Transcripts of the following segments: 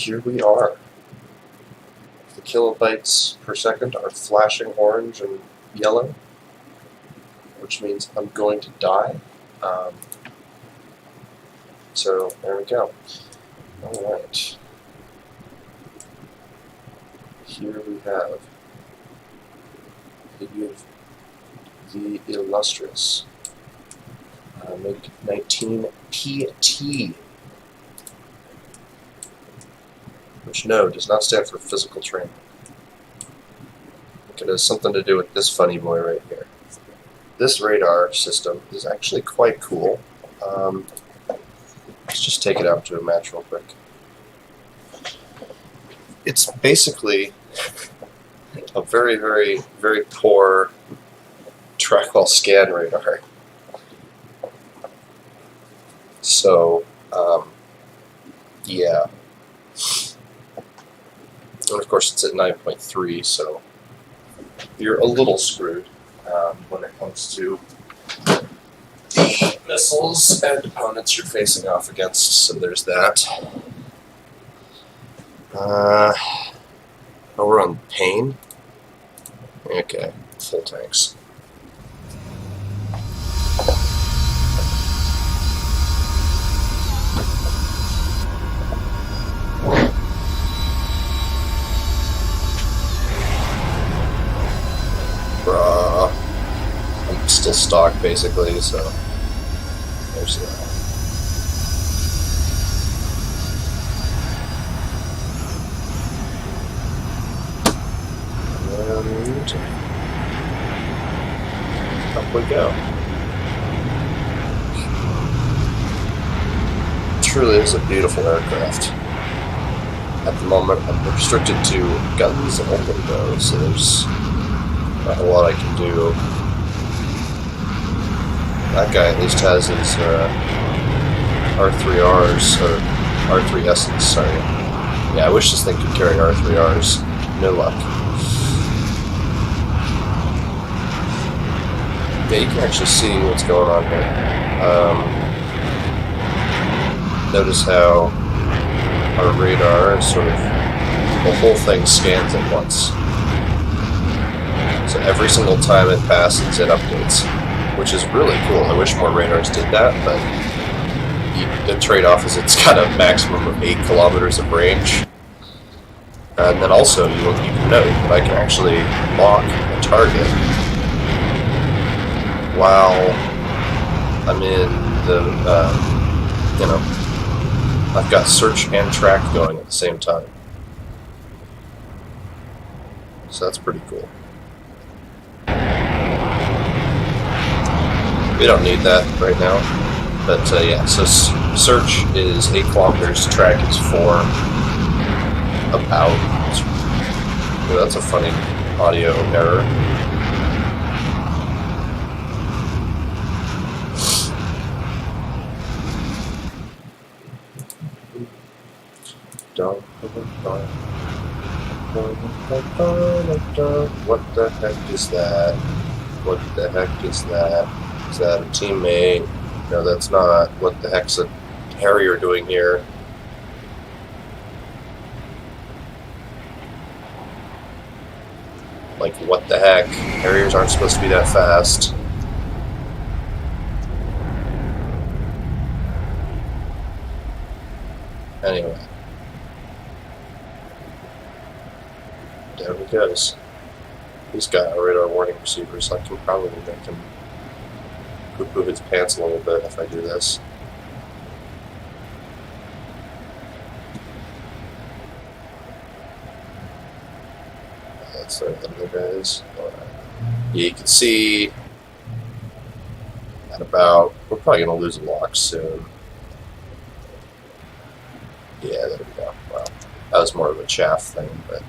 here we are. The kilobytes per second are flashing orange and yellow, which means I'm going to die. So there we go. Alright. Here we have the illustrious MiG-19 PT, which no, does not stand for physical training. I think it has something to do with this funny boy right here. This radar system is actually quite cool. Let's just take it out to a match real quick. It's basically a very, very, very poor trackwell scan radar. So, yeah. And of course it's at 9.3, so you're a little screwed when it comes to the missiles and opponents you're facing off against, so there's that. Oh, we're on pain? Okay, full tanks. Bruh. I'm still stocked basically, so there's that. And up we go. Truly is a beautiful aircraft. At the moment, I'm restricted to guns only though, so there's not a lot I can do. That guy at least has his R3Rs, or R3Ss, sorry. Yeah, I wish this thing could carry R3Rs. No luck. Yeah, you can actually see what's going on here. Notice how our radar is sort of, the whole thing scans at once. So every single time it passes, it updates, which is really cool. I wish more radars did that, but the trade-off is it's got a maximum of 8 kilometers of range. And then also, you can note that I can actually lock a target while I'm in the, I've got search and track going at the same time. So that's pretty cool. We don't need that right now, but yeah, so search is 8 kilometers, track is 4, about. Well, that's a funny audio error. What the heck is that? What the heck is that? Is that a teammate? No, that's not. What the heck's a Harrier doing here? Like, what the heck? Harriers aren't supposed to be that fast. Anyway. Down he goes. He's got a radar warning receiver, so I can probably make him poo-poo his pants a little bit if I do this. That's the other guys. Yeah, you can see at about, we're probably going to lose a lock soon. Yeah, there we go. Well, that was more of a chaff thing, but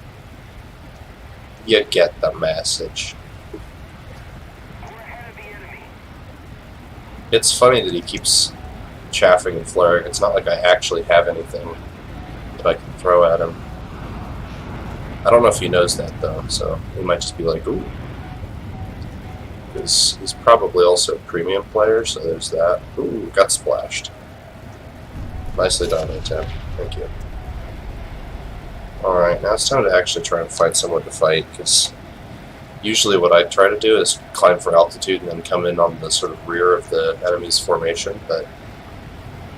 you get the message. It's funny that he keeps chaffing and flaring. It's not like I actually have anything that I can throw at him. I don't know if he knows that, though, so he might just be like, ooh. Because he's probably also a premium player, so there's that. Ooh, got splashed. Nicely done, Tim. Thank you. Alright, now it's time to actually try and find someone to fight, because usually what I try to do is climb for altitude and then come in on the sort of rear of the enemy's formation, but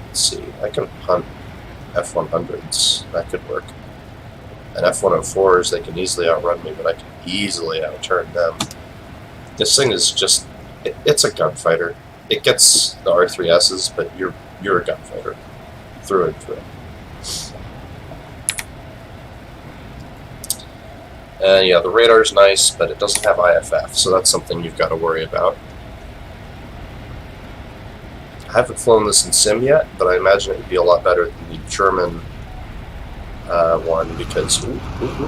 let's see, I can hunt F-100s, that could work. And F-104s, they can easily outrun me, but I can easily outturn them. This thing is just, it's a gunfighter. It gets the R3Ss, but you're a gunfighter, through and through. And yeah, the radar's nice, but it doesn't have IFF, so that's something you've got to worry about. I haven't flown this in sim yet, but I imagine it would be a lot better than the German one, because... Ooh,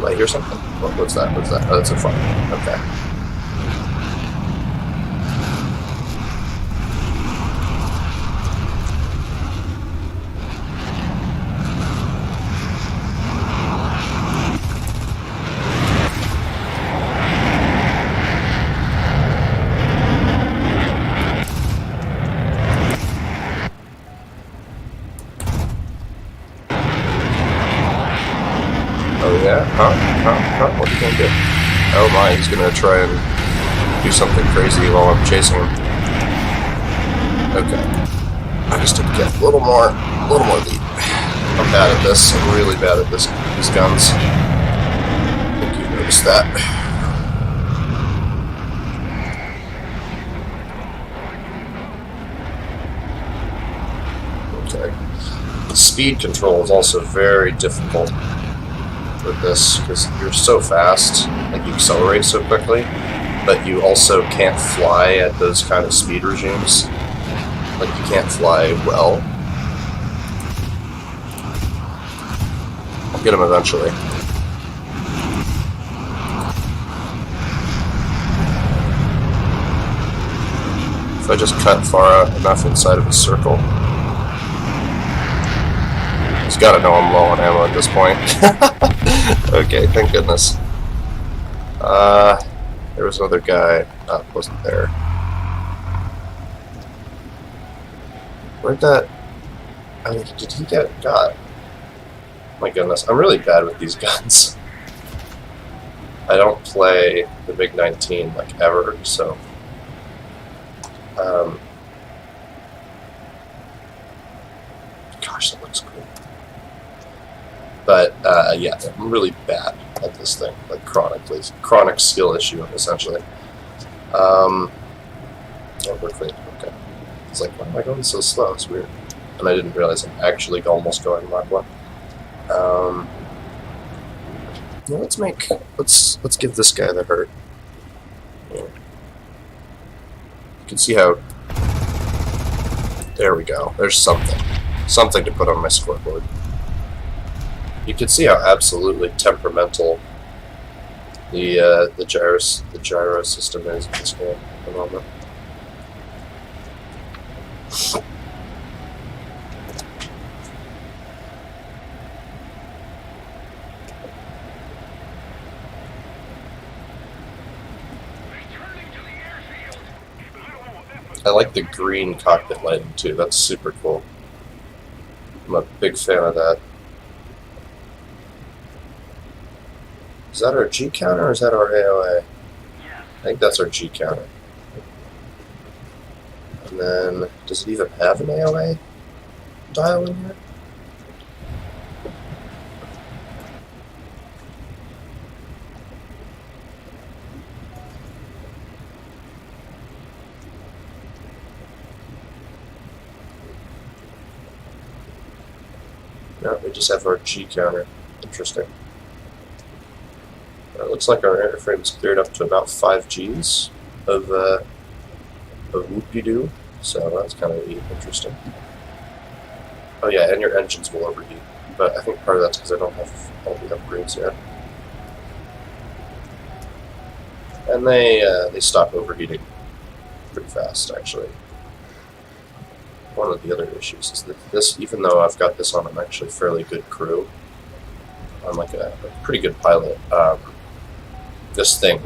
I hear something. What's that? What's that? Oh, that's a fire. Okay. Oh yeah? Huh? What are you gonna do? Oh my, he's gonna try and do something crazy while I'm chasing him. Okay. I just need to get a little more lead. I'm bad at this. I'm really bad at these guns. I think you noticed that. Okay. The speed control is also very difficult with this, because you're so fast and you accelerate so quickly, but you also can't fly at those kind of speed regimes. Like, you can't fly well. I'll get him eventually. If I just cut far out enough inside of a circle. He's gotta know I'm low on ammo at this point. Okay, thank goodness. There was another guy. Wasn't there. Where'd that... I mean, did he get got? My goodness, I'm really bad with these guns. I don't play the MiG-19 like ever, so... Gosh, that looks cool. But, yeah, I'm really bad at this thing, like chronically. Chronic skill issue, essentially. Oh, quickly. Okay. It's like, why am I going so slow? It's weird. And I didn't realize I'm actually almost going Mach 1. Yeah, let's give this guy the hurt. Yeah. You can see how... There we go. There's something. Something to put on my scoreboard. You can see how absolutely temperamental the gyro system is in this game at the moment. I like the green cockpit lighting too. That's super cool. I'm a big fan of that. Is that our G counter or is that our AOA? I think that's our G counter. And then, does it even have an AOA dial in here? No, we just have our G counter. Interesting. It looks like our airframe's cleared up to about 5 Gs of whoop-de-doo, so that's kind of interesting. Oh yeah, and your engines will overheat, but I think part of that's because I don't have all the upgrades yet. And they stop overheating pretty fast, actually. One of the other issues is that this, even though I've got this on an actually fairly good crew, I'm like a pretty good pilot, this thing,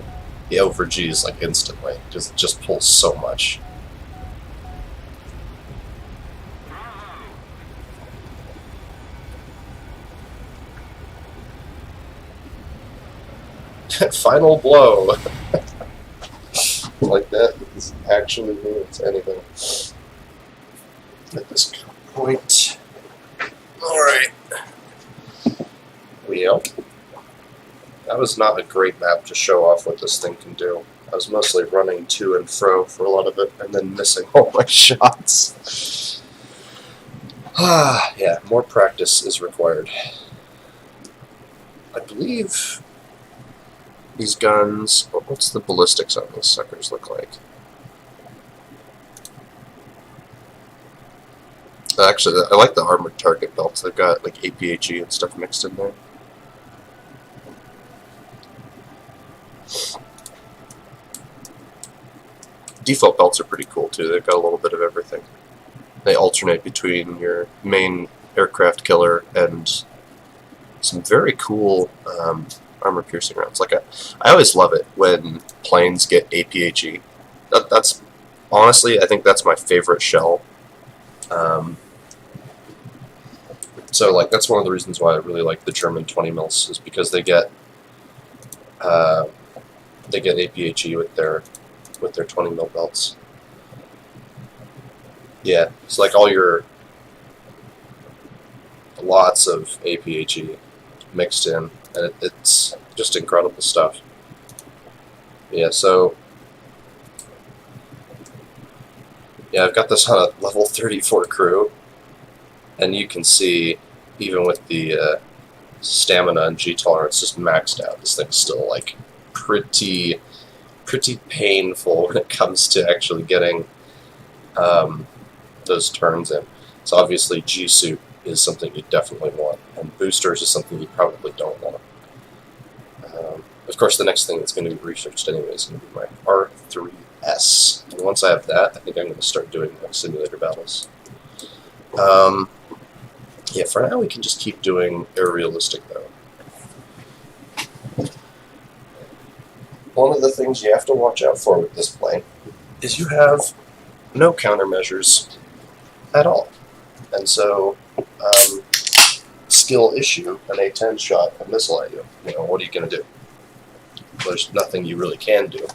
it over-Gs like instantly, because it just pulls so much. Final blow. Like that actually means anything at this point. Alright. Well, that was not a great map to show off what this thing can do. I was mostly running to and fro for a lot of it and then missing all my shots. Yeah, more practice is required. I believe these guns... What's the ballistics on these suckers look like? Actually, I like the armored target belts. They've got like APHE and stuff mixed in there. Default belts are pretty cool too. They've got a little bit of everything. They alternate between your main aircraft killer and some very cool armor-piercing rounds. Like I always love it when planes get APHE. That's honestly, I think that's my favorite shell. So like that's one of the reasons why I really like the German 20 mils is because they get APHE with their 20 mil belts. Yeah, it's like all your lots of APHE mixed in, and it's just incredible stuff. Yeah, so yeah, I've got this on a level 34 crew, and you can see even with the stamina and G tolerance just maxed out, this thing's still like pretty painful when it comes to actually getting those turns in. So obviously G-suit is something you definitely want, and boosters is something you probably don't want. Of course, the next thing that's going to be researched anyway is going to be my R3S, and once I have that, I think I'm going to start doing like simulator battles. Yeah, for now we can just keep doing air realistic though. One of the things you have to watch out for with this plane is you have no countermeasures at all. And so, skill issue, an A-10 shot a missile at you. You know, what are you going to do? There's nothing you really can do.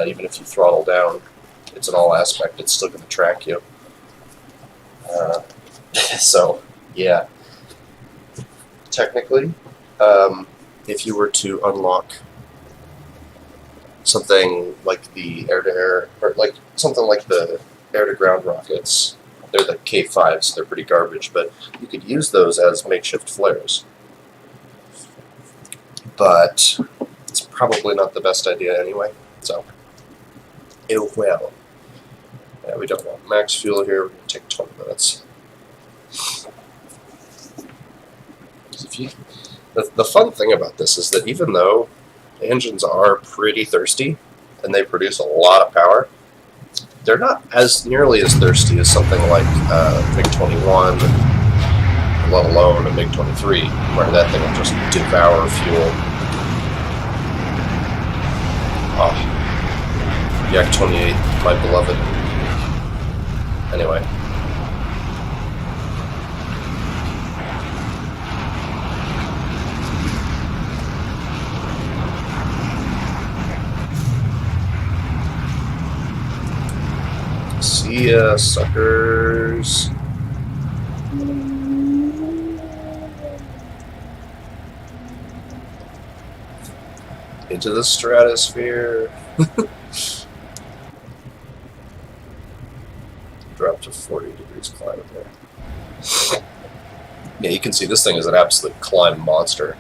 Even if you throttle down, it's an all aspect, it's still going to track you. So, yeah. Technically, if you were to unlock something like the air-to-air, or like something like the air-to-ground rockets, they're the K5s, they're pretty garbage, but you could use those as makeshift flares. But it's probably not the best idea anyway, so oh well. Yeah, we don't want max fuel here, we're going to take 20 minutes. The fun thing about this is that even though the engines are pretty thirsty and they produce a lot of power, they're not as nearly as thirsty as something like MiG-21, let alone a MiG-23, where that thing will just devour fuel. Oh, Yak-28, my beloved. Anyway. See ya, suckers. Into the stratosphere. Drop to 40 degrees climb there. Yeah, you can see this thing is an absolute climb monster.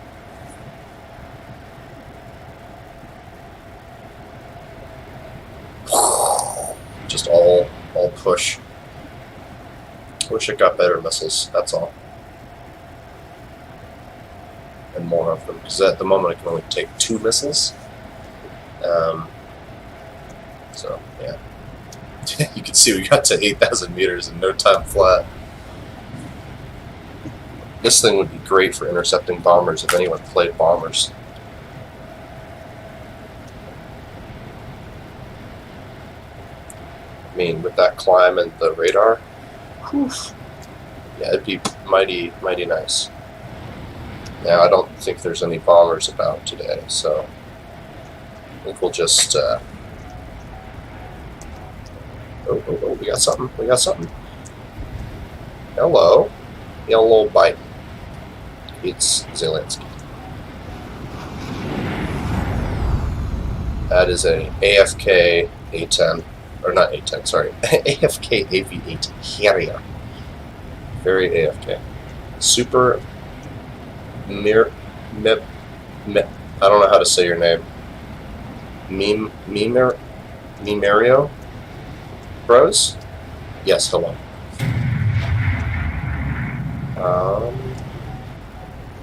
Just all push. Wish it got better missiles, that's all. And more of them, because at the moment I can only take 2 missiles. So, yeah. You can see we got to 8,000 meters in no time flat. This thing would be great for intercepting bombers if anyone played bombers. I mean, with that climb and the radar, whew, yeah, it'd be mighty nice. Now, I don't think there's any bombers about today, so think we'll just, oh, we got something, Hello, yellow bite. It's Zelensky. That is a AFK A10, or not A10, sorry, AFK AV8 Harrier. Very AFK. Super I don't know how to say your name. Mimario Bros? Yes, hello.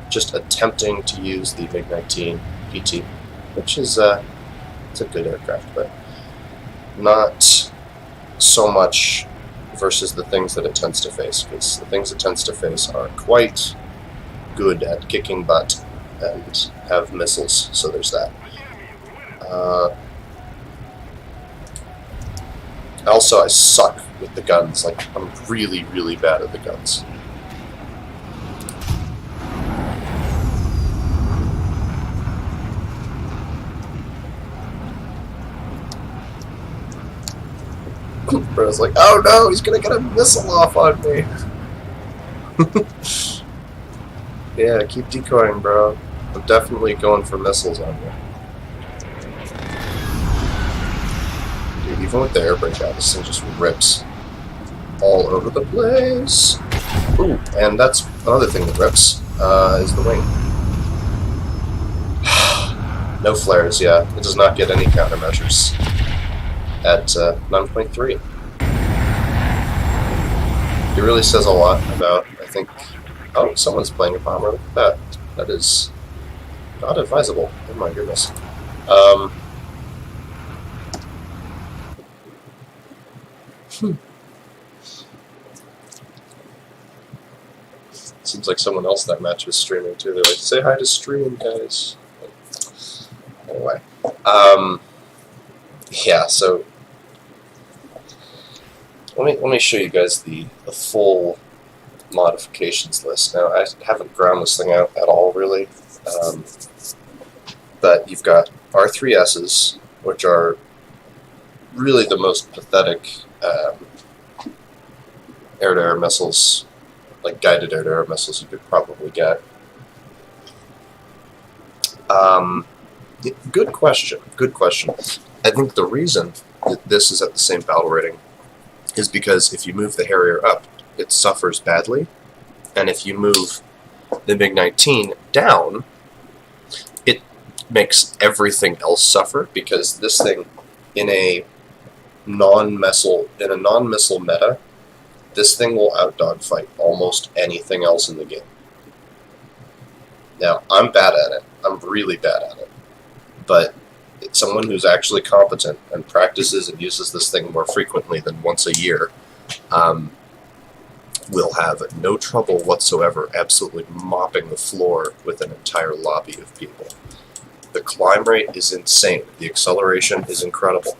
Just attempting to use the MiG-19 PT, which is it's a good aircraft, but not so much versus the things that it tends to face, because the things it tends to face are quite good at kicking butt and have missiles, so there's that. Also, I suck with the guns. Like, I'm really, really bad at the guns. Bro's like, oh no, he's gonna get a missile off on me. Yeah, keep decoying, bro. I'm definitely going for missiles on you. Dude, even with the air brake out, this thing just rips all over the place. Ooh, and that's another thing that rips, is the wing. No flares, yeah. It does not get any countermeasures at 9.3. It really says a lot about, I think... Oh, someone's playing a bomber. Look at that. That is not advisable. Oh my goodness. Seems like someone else that match was streaming too. They're like, say hi to stream, guys. Anyway. Yeah, so... Let me show you guys the full modifications list. Now, I haven't ground this thing out at all, really. But you've got R3Ss, which are really the most pathetic air-to-air missiles, like guided air-to-air missiles you could probably get. Good question. Good question. I think the reason that this is at the same battle rating is because if you move the Harrier up, it suffers badly, and if you move the MiG-19 down, it makes everything else suffer, because this thing, in a non-missile meta, this thing will out-dogfight almost anything else in the game. Now, I'm bad at it. I'm really bad at it. But someone who's actually competent and practices and uses this thing more frequently than once a year will have no trouble whatsoever absolutely mopping the floor with an entire lobby of people. The climb rate is insane. The acceleration is incredible.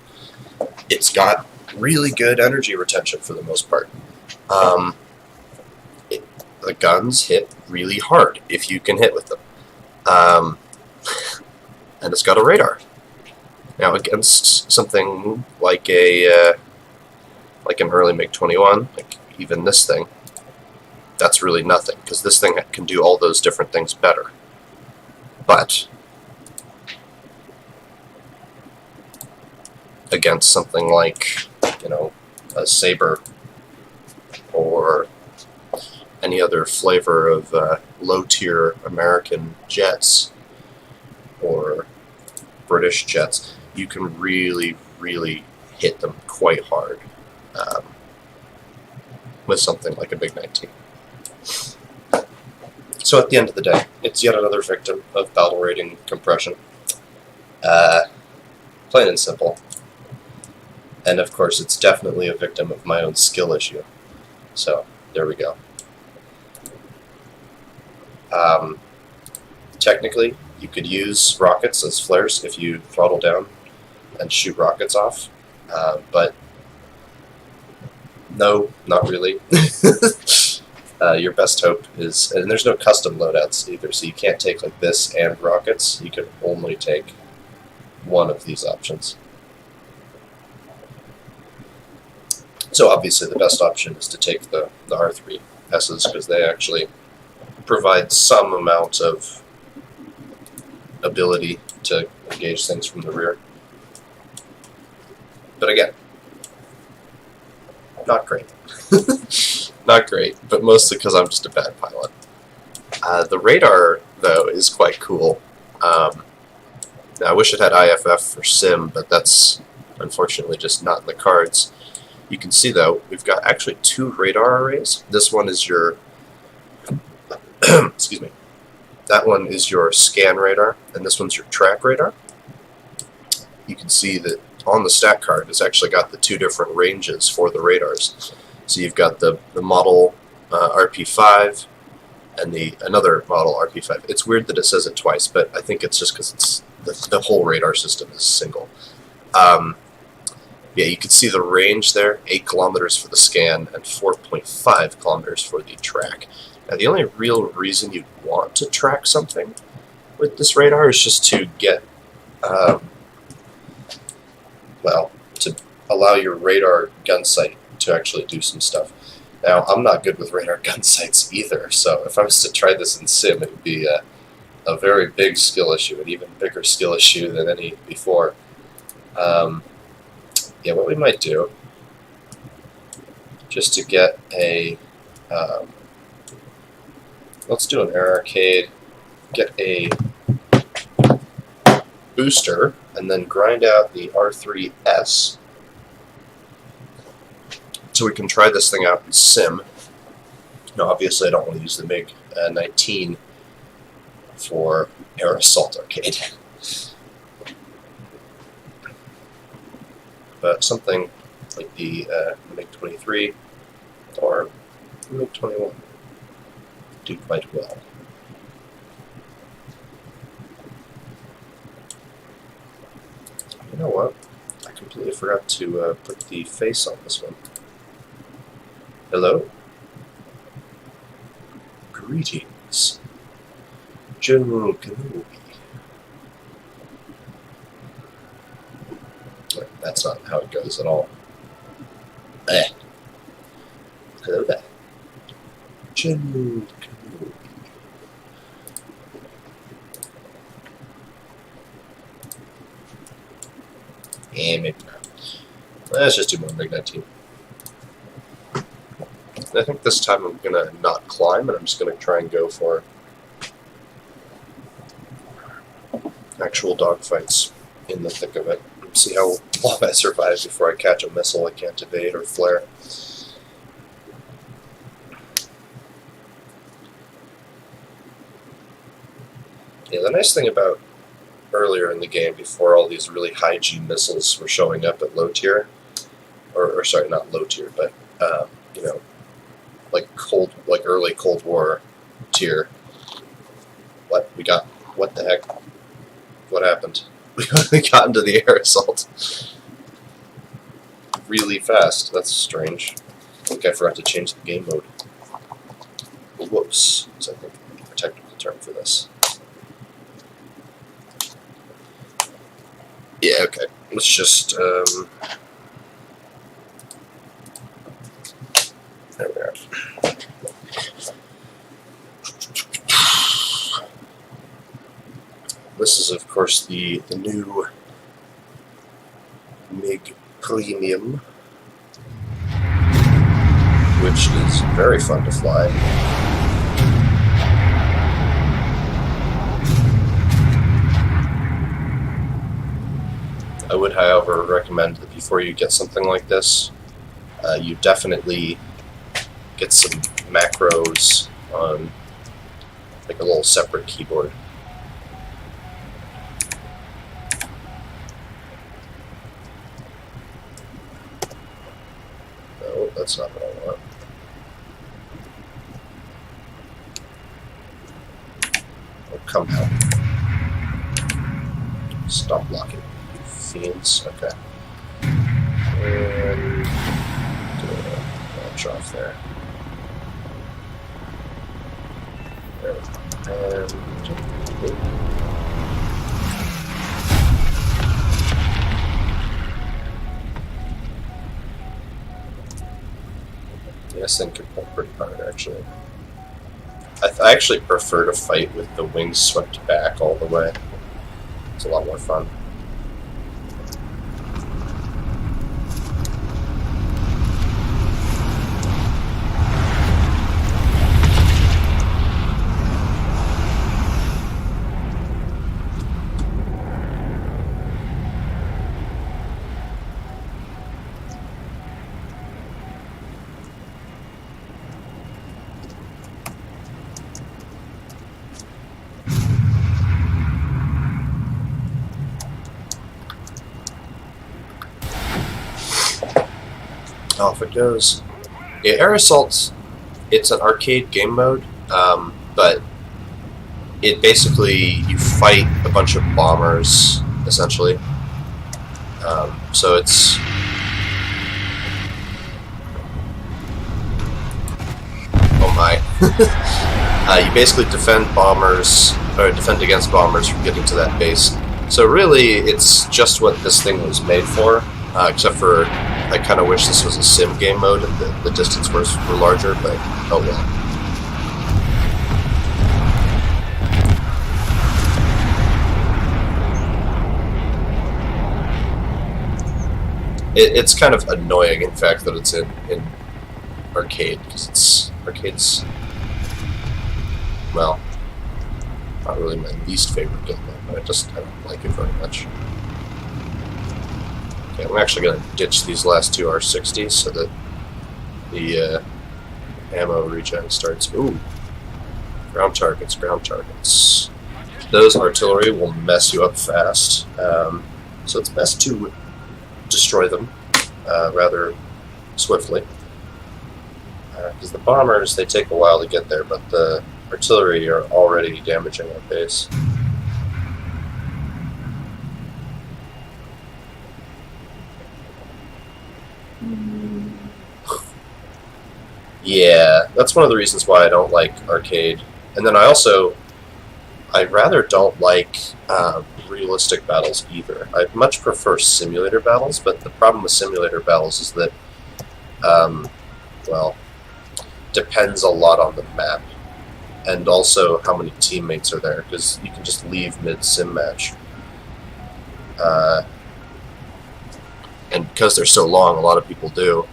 It's got really good energy retention for the most part. The guns hit really hard if you can hit with them. And it's got a radar. Now, against something like an early MiG-21, like even this thing, that's really nothing, because this thing can do all those different things better. But against something like, you know, a Sabre or any other flavor of low-tier American jets or British jets, you can really, really hit them quite hard with something like a MiG-19. So at the end of the day, it's yet another victim of battle rating compression. Plain and simple. And of course, it's definitely a victim of my own skill issue. So, there we go. Technically, you could use rockets as flares if you throttle down and shoot rockets off, but no, not really. Your best hope is, and there's no custom loadouts either, so you can't take like this and rockets. You can only take one of these options. So obviously the best option is to take the R3Ss because they actually provide some amount of ability to engage things from the rear. But again, not great. Not great, but mostly because I'm just a bad pilot. The radar, though, is quite cool. Now, I wish it had IFF for sim, but that's unfortunately just not in the cards. You can see, though, we've got actually 2 radar arrays. This one is your excuse me. That one is your scan radar, and this one's your track radar. You can see that on the stat card it's actually got the 2 different ranges for the radars. So you've got the model RP5 and another model RP5. It's weird that it says it twice, but I think it's just because it's the whole radar system is single. Yeah, you can see the range there, 8 kilometers for the scan and 4.5 kilometers for the track. Now, the only real reason you'd want to track something with this radar is just to get, well, to allow your radar gun sight to actually do some stuff. Now, I'm not good with radar gun sights either, so if I was to try this in sim, it would be a very big skill issue, an even bigger skill issue than any before. Yeah, what we might do, just to get a, let's do an air arcade, get a booster, and then grind out the R3S, so we can try this thing out in sim. Now, obviously, I don't want to use the MiG-19 for Air Assault Arcade. But something like the MiG-23 or MiG-21 do quite well. You know what? I completely forgot to put the face on this one. Hello? Greetings, General Kenobi. That's not how it goes at all. Hello there. General Kenobi. Maybe not. Let's just do more MiG-19. I think this time I'm going to not climb, and I'm just going to try and go for actual dogfights in the thick of it. See how long I survive before I catch a missile I can't evade or flare. Yeah, the nice thing about earlier in the game, before all these really high G missiles were showing up at low tier, or sorry, not low tier, but you know, like early Cold War tier. What the heck? What happened? We got into the air assault really fast. That's strange. I think I forgot to change the game mode. Whoops, is I think a technical term for this. Yeah, okay. Let's just there we are. This is, of course, the new MiG Premium, which is very fun to fly. I would, however, recommend that before you get something like this, you definitely get some macros on like a little separate keyboard. That's not what I want. Oh, come out. Stop blocking, you fiends. Okay. And launch off there. There we go. And This thing could pull pretty hard, actually. I actually prefer to fight with the wings swept back all the way. It's a lot more fun. Off it goes. Yeah, Air Assault, it's an arcade game mode, but it basically, you fight a bunch of bombers, essentially. So it's... Oh my. You basically defend bombers, or defend against bombers from getting to that base. So really, it's just what this thing was made for, except for I kind of wish this was a sim game mode and the distance were larger, but oh well. It's kind of annoying, in fact, that it's in arcade, because arcade's, well, not really my least favorite game mode, but I don't like it very much. Okay, I'm actually going to ditch these last two R60s so that the ammo regen starts. Ooh, ground targets, ground targets. Those artillery will mess you up fast, so it's best to destroy them rather swiftly. Because the bombers, they take a while to get there, but the artillery are already damaging our base. Yeah, that's one of the reasons why I don't like arcade. And then I rather don't like realistic battles either. I much prefer simulator battles, but the problem with simulator battles is that, well, depends a lot on the map, and also how many teammates are there, because you can just leave mid-sim match. And because they're so long, a lot of people do.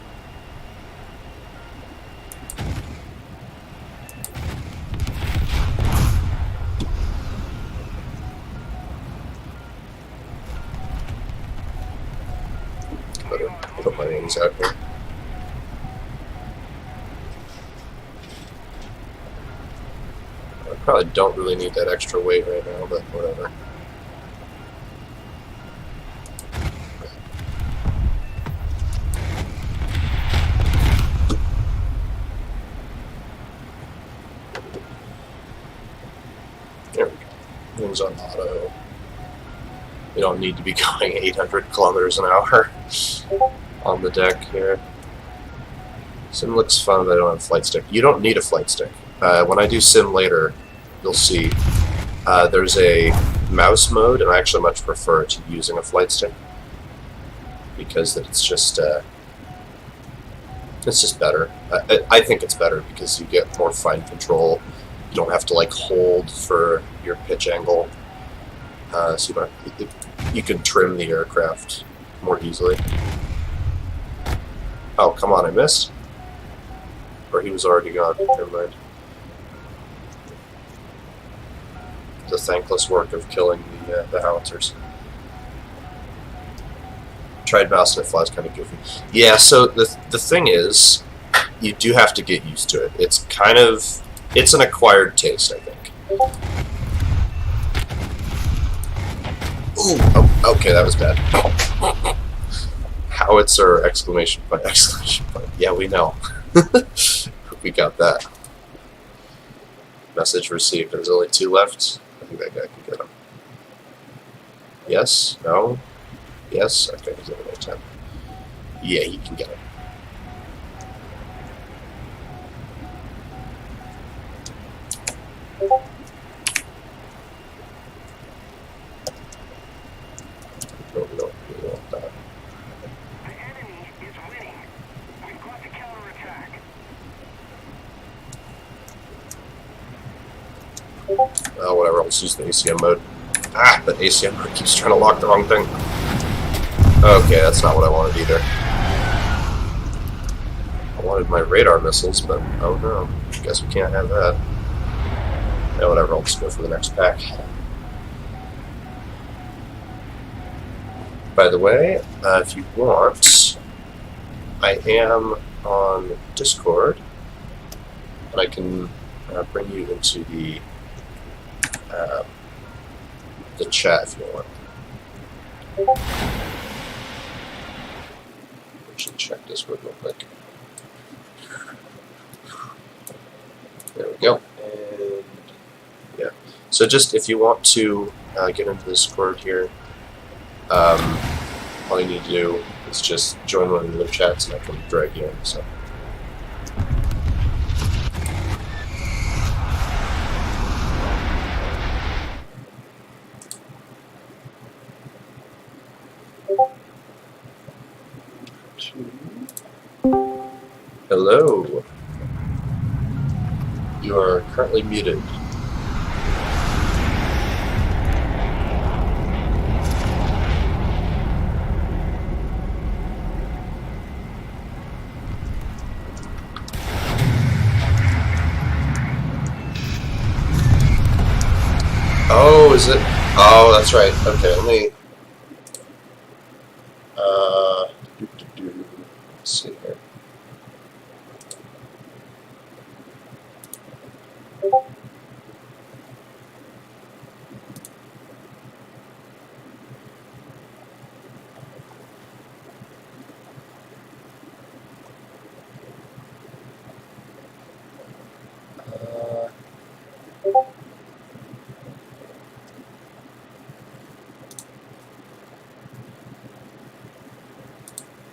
Better put my names out here. I probably don't really need that extra weight right now, but whatever. There we go. Wings on auto. We don't need to be going 800 kilometers an hour on the deck here. Sim looks fun, but I don't have a flight stick. You don't need a flight stick. When I do sim later, you'll see there's a mouse mode, and I actually much prefer to using a flight stick because it's just better. I think it's better because you get more fine control. You don't have to like hold for your pitch angle, so you can trim the aircraft more easily. Oh, come on, I missed? Or he was already gone. Never mind. The thankless work of killing the howitzers. Tried mouse and it flies kind of goofy. Yeah, so the thing is, you do have to get used to it. It's an acquired taste, I think. Ooh, oh, okay, that was bad. Howitzer, exclamation point, exclamation point. Yeah, we know. We got that. Message received. There's only 2 left. I think that guy can get him. Yes? No? Yes? Okay, he's only 10. Yeah, he can get him. No, we want that. The enemy is winning. We've got to counterattack. Oh, whatever, let's use the ACM mode. Ah, but ACM mode keeps trying to lock the wrong thing. Okay, that's not what I wanted either. I wanted my radar missiles, but oh no, guess we can't have that. Yeah, whatever, I'll just go for the next pack. By the way, if you want, I am on Discord, and I can bring you into the chat if you want. I should check Discord real quick. There we go. And yeah, so just if you want to get into the Discord here, all you need to do is just join one of the other chats, and I can drag you in. So. Hello. You are currently muted. Oh, is it? Oh, that's right. Okay, let me. Let's see here.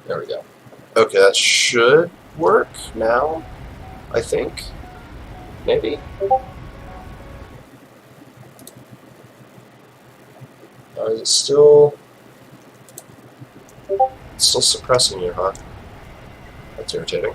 There we go. Okay, that should work now, I think. Maybe? Is it still... It's still suppressing you, huh? That's irritating.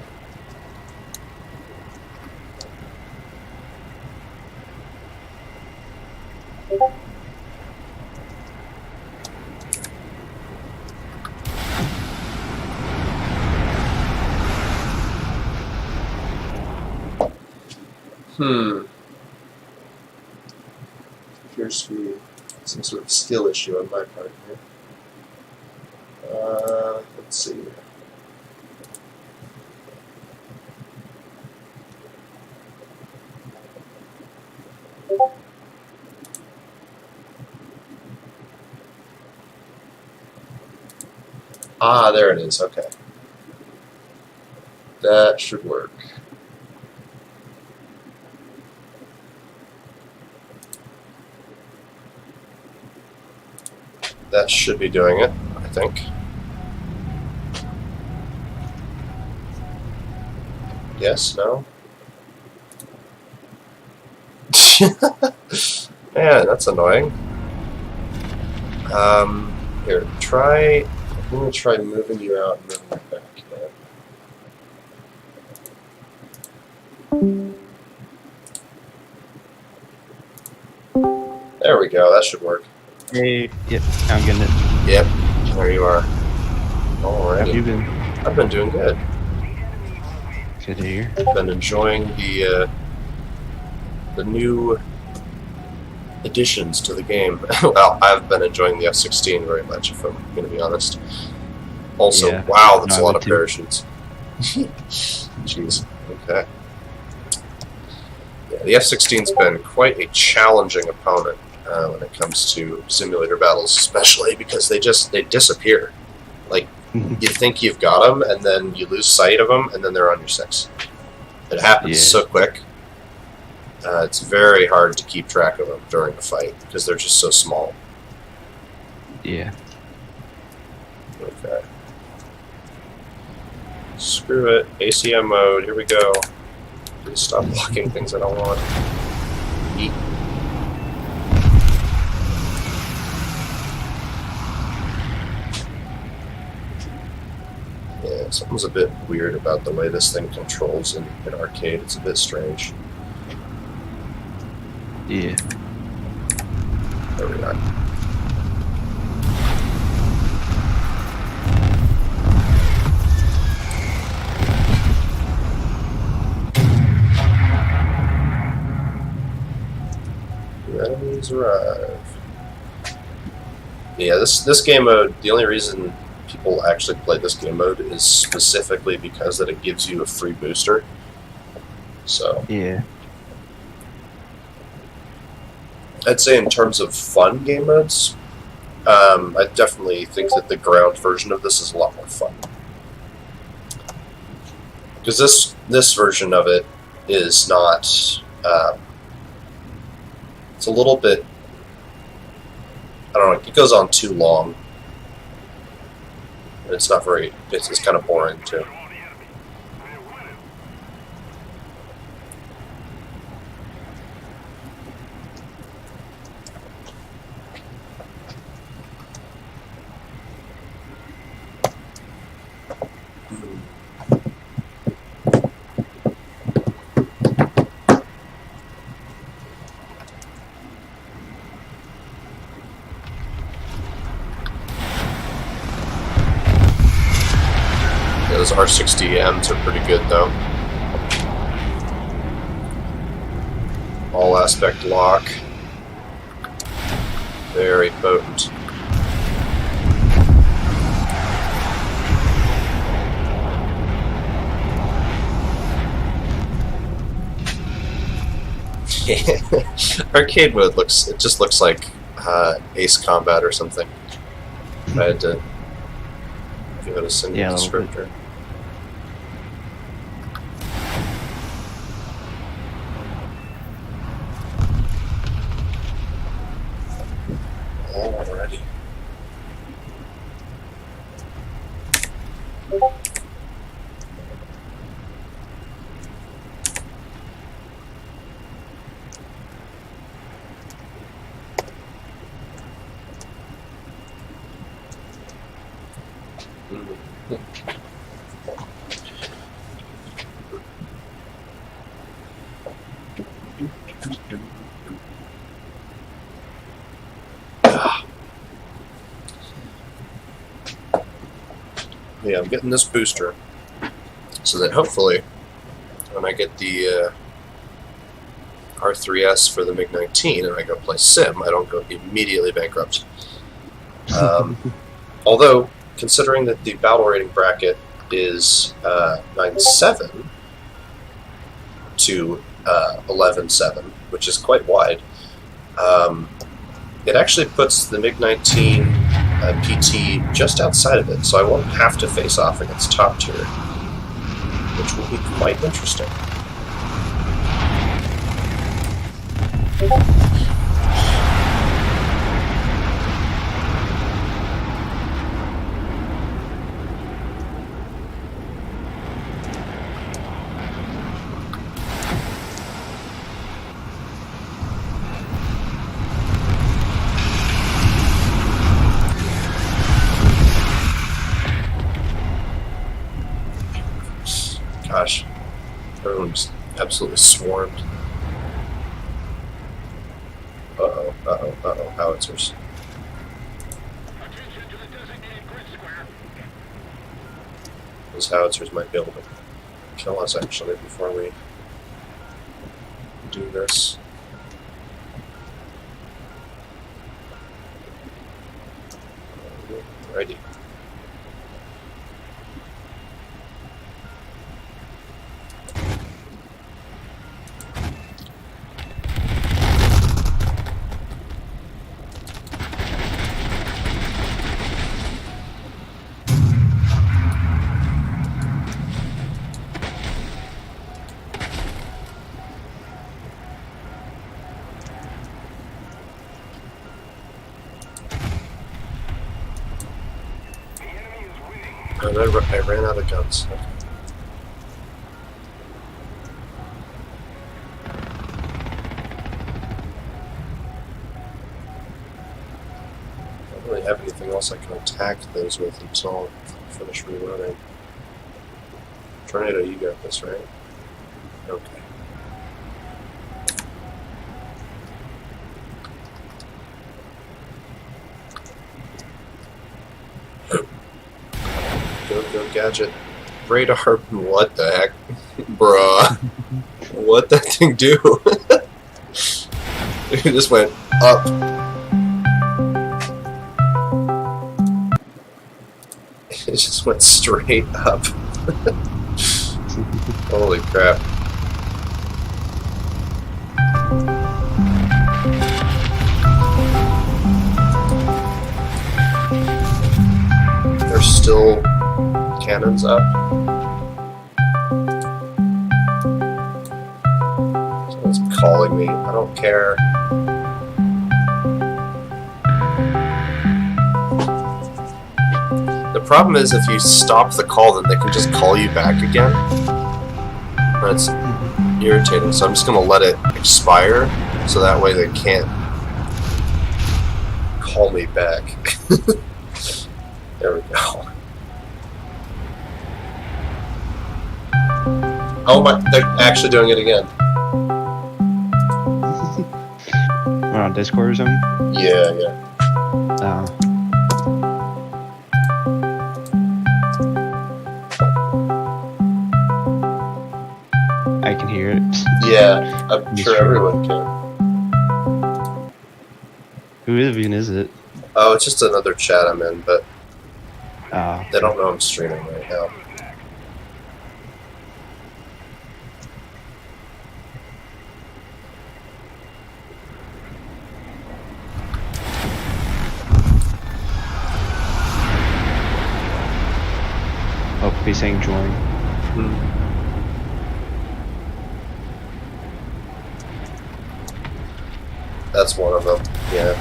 Appears to be some sort of skill issue on my part here. Let's see. Ah, there it is. Okay. That should work. That should be doing it, I think. Yes, no? Man, that's annoying. Here, try... I'm going to try moving you out and moving you back. There we go, that should work. Hey, yep, I'm getting it. Yep, there you are. Alright. How have you been? I've been doing good. Good to hear. I've been enjoying the new additions to the game. Well, I've been enjoying the F-16 very much, if I'm going to be honest. Also, Yeah. wow, that's No, a lot I of would too. parachutes. Jeez, okay. Yeah, the F-16's been quite a challenging opponent when it comes to simulator battles, especially because they disappear. Like, you think you've got them, and then you lose sight of them, and then they're on your 6. It happens so quick. It's very hard to keep track of them during a fight because they're just so small. Yeah. Okay. Screw it. ACM mode. Here we go. Please stop blocking things I don't want. Eat. Yeah, something's a bit weird about the way this thing controls in arcade. It's a bit strange. Yeah. There we are. The enemies arrive. Yeah, this game mode, the only reason people actually play this game mode is specifically because that it gives you a free booster. So Yeah. I'd say in terms of fun game modes, I definitely think that the ground version of this is a lot more fun. Because this version of it is not. It's a little bit. I don't know. It goes on too long. And it's not very. It's kind of boring too. Those R60Ms are pretty good though. All aspect lock. Very potent. Arcade mode just looks like Ace Combat or something. If I had to give it a single descriptor. Alrighty. Yeah, I'm getting this booster so that hopefully when I get the R3S for the MiG-19 and I go play Sim, I don't go immediately bankrupt. Although, considering that the battle rating bracket is 9.7 to 11.7, which is quite wide, it actually puts the MiG-19 PT just outside of it, so I won't have to face off against top tier, which will be quite interesting. Gosh, everyone's absolutely swarmed. Uh-oh, uh-oh, uh-oh, howitzers. Those howitzers might be able to kill us, actually, before we do this. Alrighty. And I ran out of guns. Okay. I don't really have anything else I can attack those with until I finish reloading. Tornado, you got this, right? Okay. gadget. Radar. What the heck? Bruh. What that thing do? It just went up. It just went straight up. Holy crap. There's still cannons up. Someone's calling me. I don't care. The problem is if you stop the call, then they can just call you back again. That's irritating. So I'm just gonna let it expire, so that way they can't call me back. There we go. Oh my, they're actually doing it again. We're on Discord or something? Yeah, yeah. I can hear it. Yeah, I'm sure everyone can. Who even is it? Oh, it's just another chat I'm in, but Oh. they don't know I'm streaming right now. Oh, he's saying join. That's one of them. Yeah.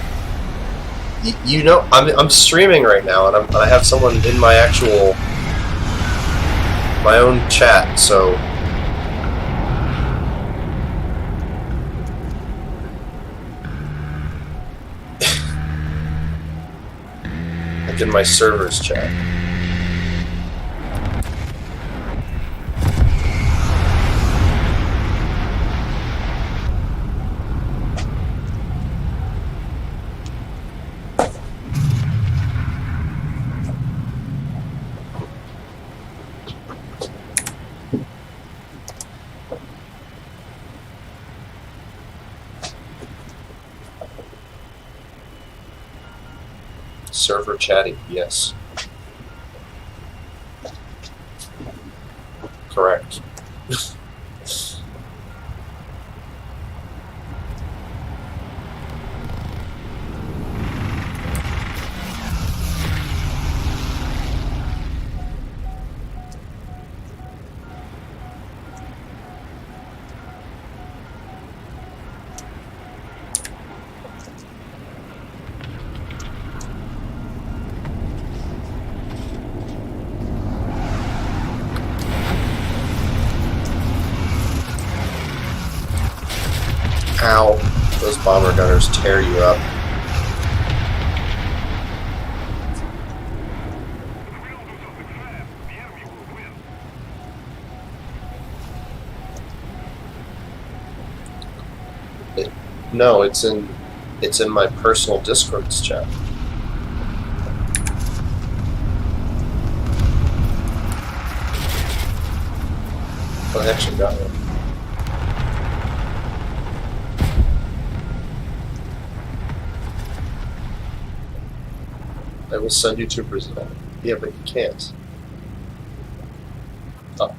You know, I'm streaming right now, and I have someone in my own chat. So like in my server's chat. Server chatting, yes. Correct. Ow. Those bomber gunners tear you up. No, it's in my personal Discord's chat. Oh, I actually got one. I will send you to Brazil. Yeah, but you can't. Oh.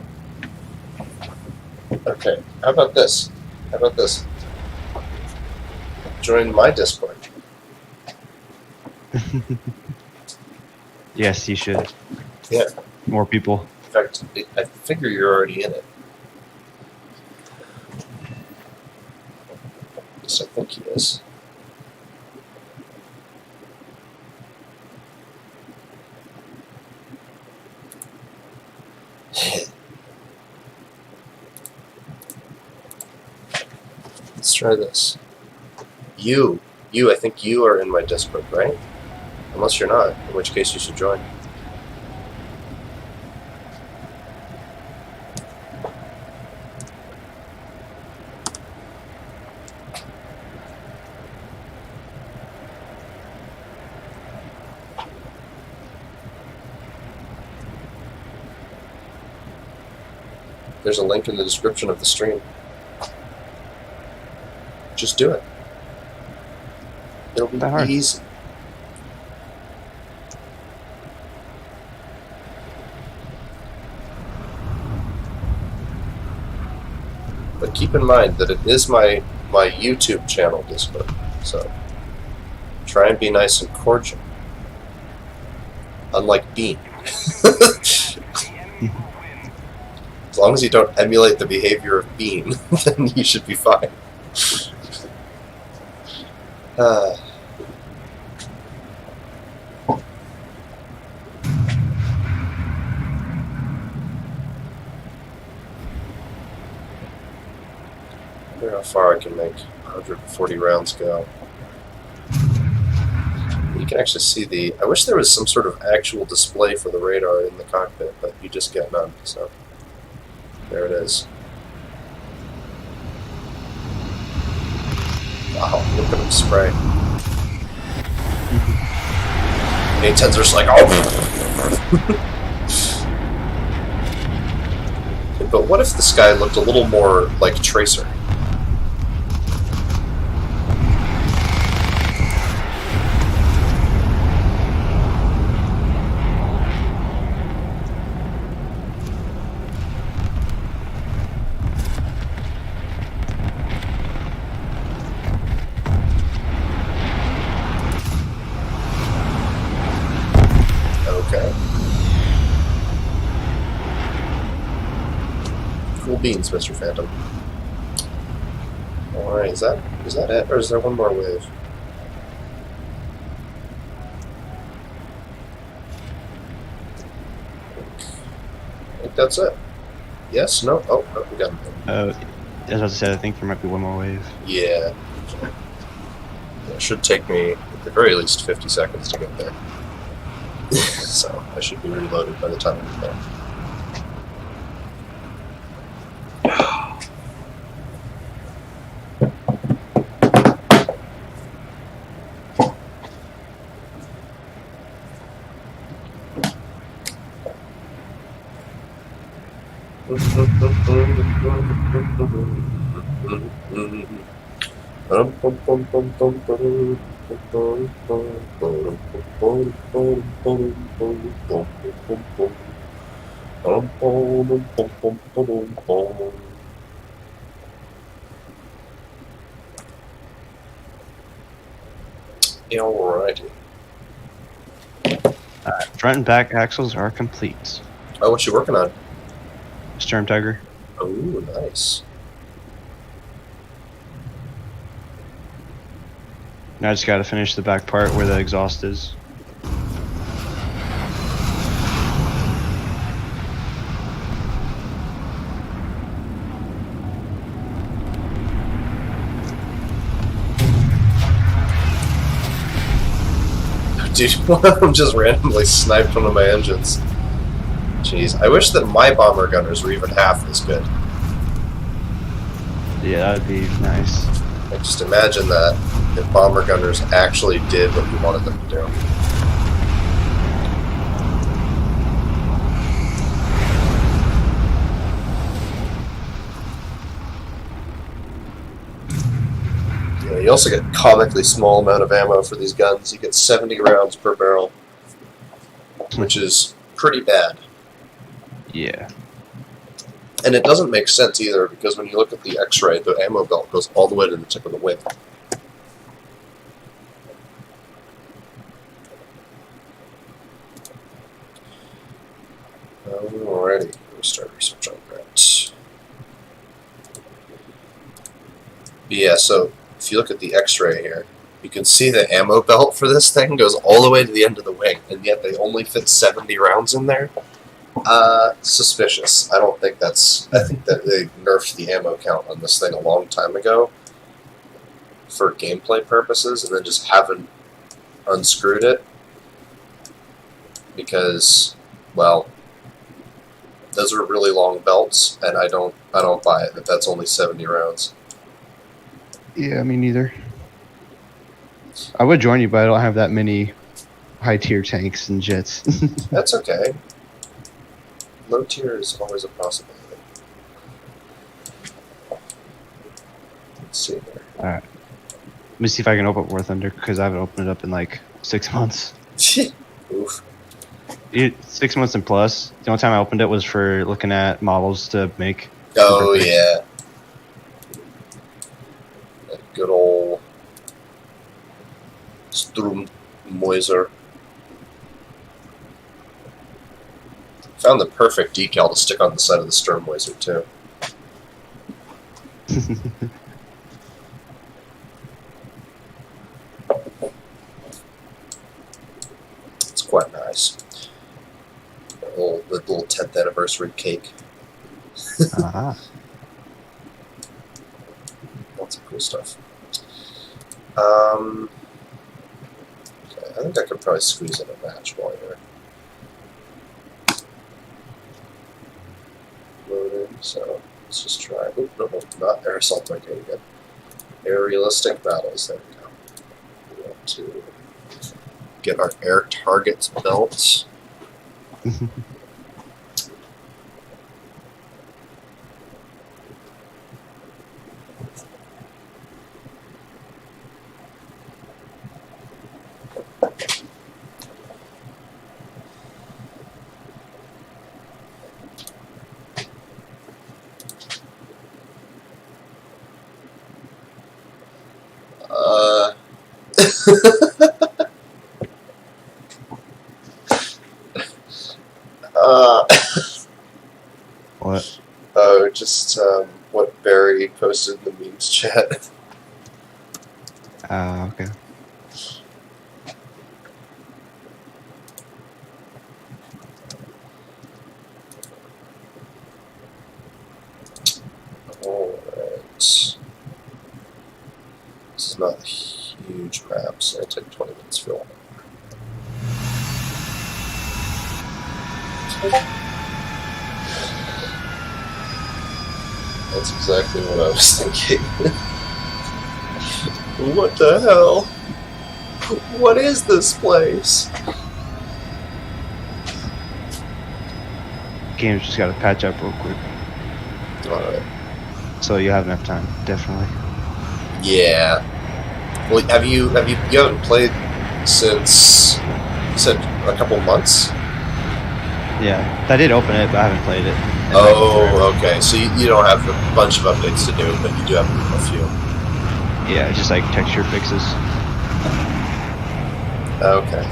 Okay, how about this? How about this? Join my Discord. Yes, you should. Yeah. More people. In fact, I figure you're already in it. Yes, I think he is. Let's try this. I think you are in my Discord, right? Unless you're not, in which case you should join. There's a link in the description of the stream. Just do it. It'll be That hard. easy. But keep in mind that it is my YouTube channel Discord, so try and be nice and cordial. Unlike Bean. As long as you don't emulate the behavior of Bean, then you should be fine. I wonder how far I can make 140 rounds go. You can actually see the... I wish there was some sort of actual display for the radar in the cockpit, but you just get none, so... There it is. Wow, look at him spray. A-10s are just like, oh! But what if the sky looked a little more like Tracer? Okay. Cool beans, Mr. Phantom. Alright, is that it? Or is there one more wave? I think that's it. Yes? No? Oh, no, we got it. As I said, I think there might be one more wave. Yeah. It should take me, at the very least, 50 seconds to get there. So, I should be reloaded by the time I get there. Alrighty. Front and back axles are complete. Oh, what you working on? Storm Tiger. Oh, nice. Now I just gotta finish the back part where the exhaust is. Dude, one of them just randomly sniped one of my engines. Jeez, I wish that my bomber gunners were even half as good. Yeah, that'd be nice. Like, just imagine that if bomber gunners actually did what you wanted them to do. Yeah, you also get comically small amount of ammo for these guns. You get 70 rounds per barrel, which is pretty bad. Yeah. And it doesn't make sense either, because when you look at the X-ray, the ammo belt goes all the way to the tip of the wing. Alrighty, restart research on that. But yeah, so if you look at the X-ray here, you can see the ammo belt for this thing goes all the way to the end of the wing, and yet they only fit 70 rounds in there. Suspicious. I don't think that's... I think that they nerfed the ammo count on this thing a long time ago for gameplay purposes, and then just haven't unscrewed it because, well, those are really long belts, and I don't buy it that that's only 70 rounds. Yeah, me neither. I would join you, but I don't have that many high-tier tanks and jets. That's okay. Low tier is always a possibility. Let's see here. All right. Let me see if I can open War Thunder because I haven't opened it up in like 6 months. Oof. 6 months and plus. The only time I opened it was for looking at models to make. Oh yeah. That good old Sturmmoiser. Found the perfect decal to stick on the side of the Sturmmoiser too. It's quite nice. The little 10th anniversary cake. Uh-huh. Lots of cool stuff. Okay, I think I could probably squeeze in a match while you're loading. So let's just try. Oh, no, not air assault brigade again. Aerialistic battles. There we go. We want to get our air targets built. uh, What? oh, just what Barry posted in the memes chat. Okay. Alright. This is not a huge map, so it'll take 20 minutes to fill. That's exactly what I was thinking. What the hell? What is this place? Game's just got to patch up real quick. Alright. So you have enough time, definitely. Yeah. Well, you haven't played since, you said, a couple months? Yeah, I did open it, but I haven't played it. Oh, okay. So you don't have a bunch of updates to do, but you do have a few. Yeah, just like texture fixes. Okay.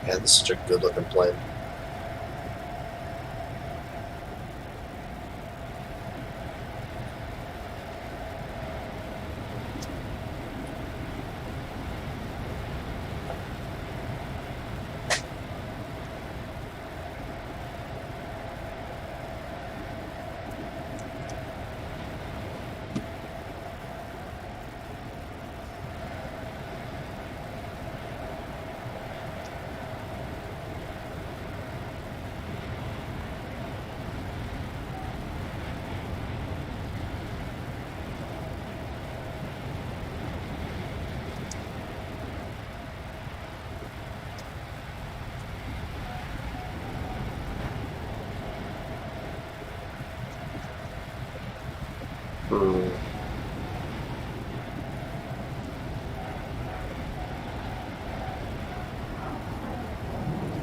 Man, this is such a good looking plane.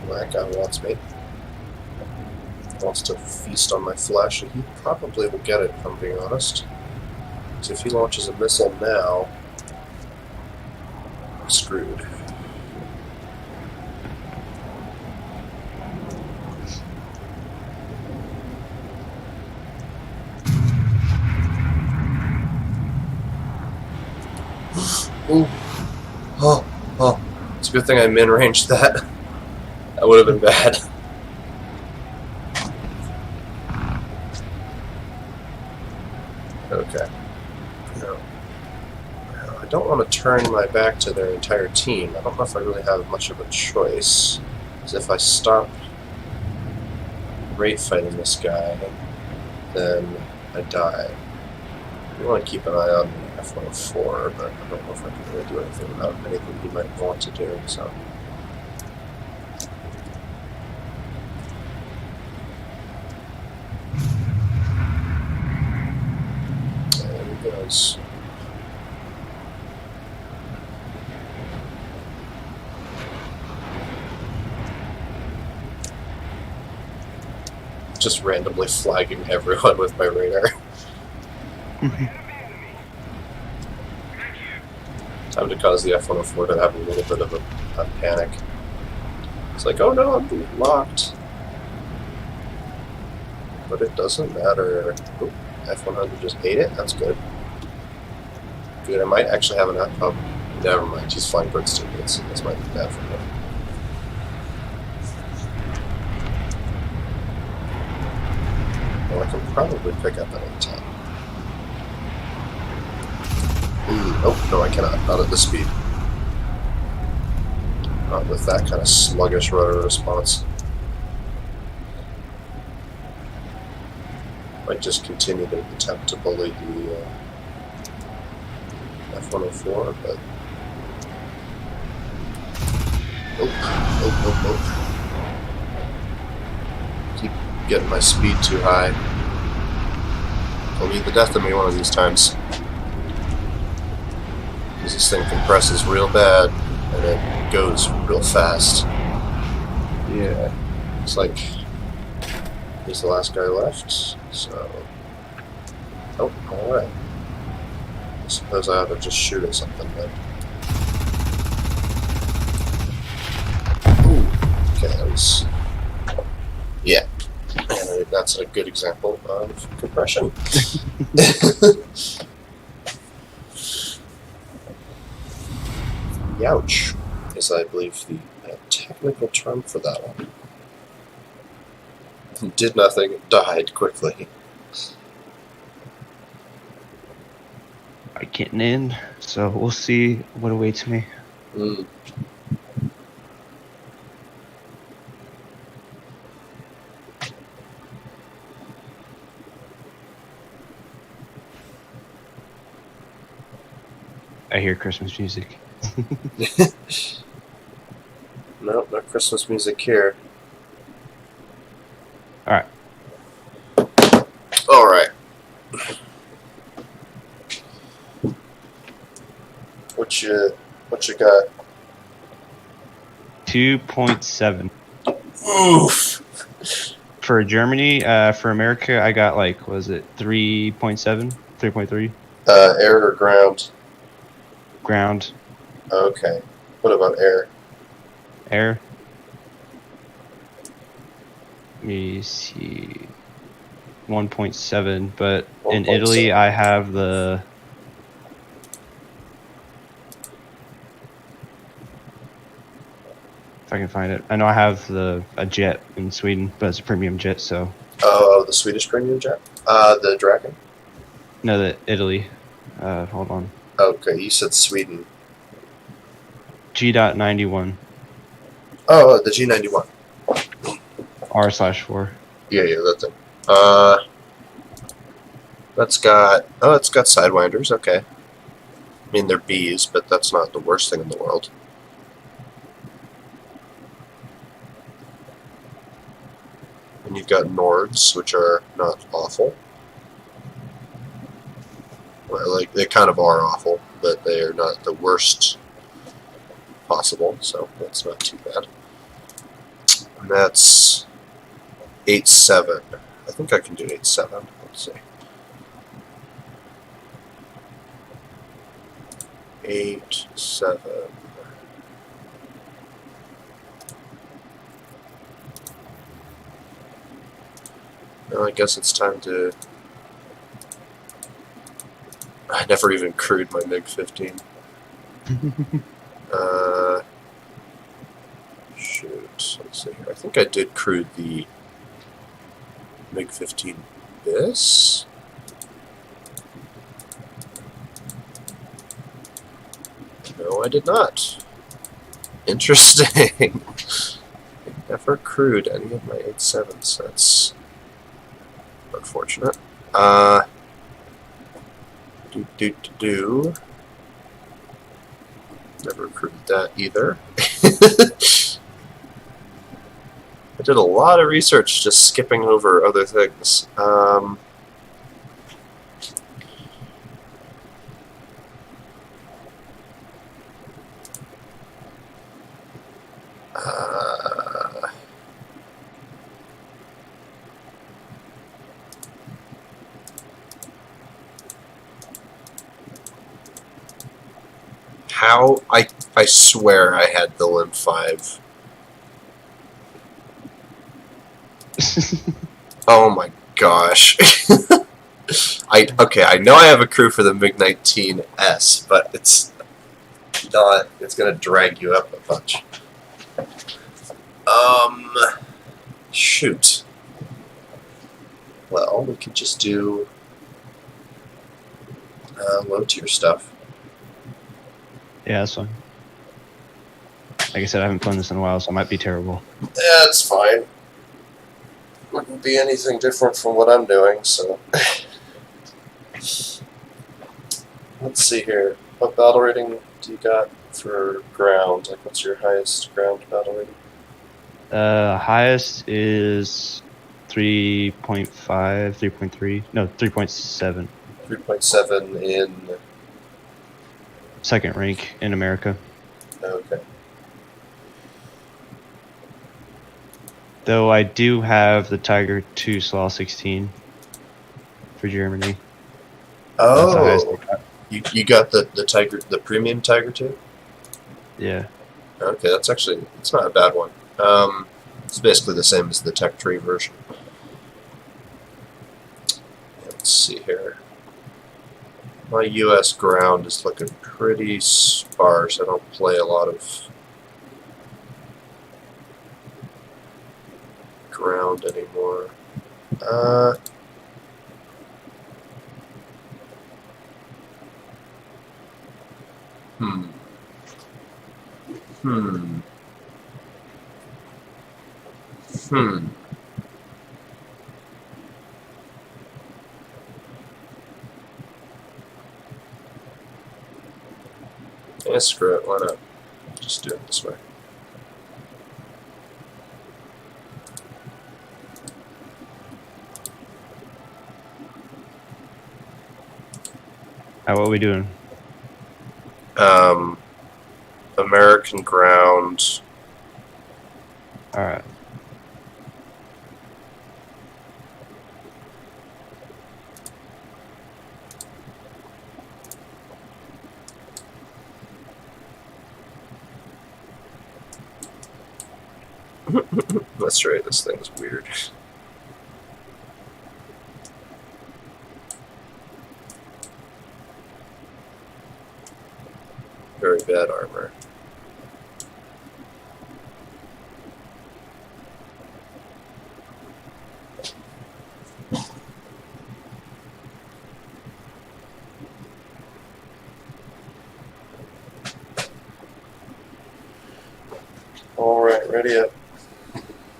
That guy wants me. Wants to feast on my flesh, and he probably will get it, if I'm being honest. So if he launches a missile now, I'm screwed. Ooh. Oh. It's a good thing I min-ranged that. That would have been bad. Okay. No, I don't want to turn my back to their entire team. I don't know if I really have much of a choice. Because if I stop rate fighting this guy, then I die. I want to keep an eye on the F-104, but I don't know if I can really do anything about anything he might want to do, so... There he goes. Just randomly flagging everyone with my radar. Time to cause the F-104 to have a little bit of a panic. It's like, oh no, I'm being locked. But it doesn't matter. Oop, F-100 just ate it. That's good. Good, I might actually have an F. Oh, never mind. He's flying towards teammates. This might be bad for him. Well, I can probably pick up an A-10. Oh, no, I cannot. Not at this speed. Not with that kind of sluggish rudder response. Might just continue to attempt to bully the F-104, but... Oh. Keep getting my speed too high. It'll be the death of me one of these times. Because this thing compresses real bad, and it goes real fast. Yeah. It's like... He's the last guy left, so... Oh, alright. I suppose I ought to just shoot at something then. Ooh. Okay, that was... Yeah. And that's a good example of compression. Youch is, I believe, the technical term for that one. Did nothing, died quickly. I'm getting in, so we'll see what awaits me. I hear Christmas music. No Christmas music here. Alright. Alright. What you got? 2.7. Oof. For Germany, for America, I got like, was it 3.7? 3.3? Air or ground? Ground. Okay. What about air? Air. Let me see. 1.7, but in 1.7. Italy, I have the... If I can find it. I know I have a jet in Sweden, but it's a premium jet, so... Oh, the Swedish premium jet? The Dragon? No, the Italy. Hold on. Okay, you said Sweden. G.91. Oh, the G91. R/4. Yeah, that's it. That's got... Oh, it's got sidewinders, okay. I mean, they're Bs, but that's not the worst thing in the world. And you've got Nords, which are not awful. Well, like, they kind of are awful, but they are not the worst possible, so that's not too bad. And that's 8.7. I think I can do 8.7. Let's see. 8.7. Well, I guess it's time to... I never even crewed my MiG-15. Shoot, let's see here. I think I did crew the MiG-15 bis. I did not. Interesting. I never crewed any of my 8.7s. That's unfortunate. Do. Never crewed that either. I did a lot of research just skipping over other things. How I swear I had the Limb 5. Oh my gosh. I know I have a crew for the MiG-19S, but it's not. It's gonna drag you up a bunch. Shoot. Well, we could just do low tier stuff. Yeah, that's fine. Like I said, I haven't played this in a while, so I might be terrible. Yeah, it's fine. Wouldn't be anything different from what I'm doing, so. Let's see here. What battle rating do you got for ground? Like, what's your highest ground battle rating? Highest is 3.5, 3.3. No, 3.7. 3.7 in. Second rank in America. Okay. Though I do have the Tiger 2 Slaw 16 for Germany. That's the highest I Oh, got. you got the Tiger, the premium Tiger 2? Yeah. Okay, that's actually, it's not a bad one. It's basically the same as the Tech Tree version. Let's see here. My US ground is looking pretty sparse. I don't play a lot of ground anymore. Hmm. Yeah, screw it. Why not? Just do it this way. What are we doing? American ground. Alright. That's right, this thing's weird. Very bad armor. Alright, ready up.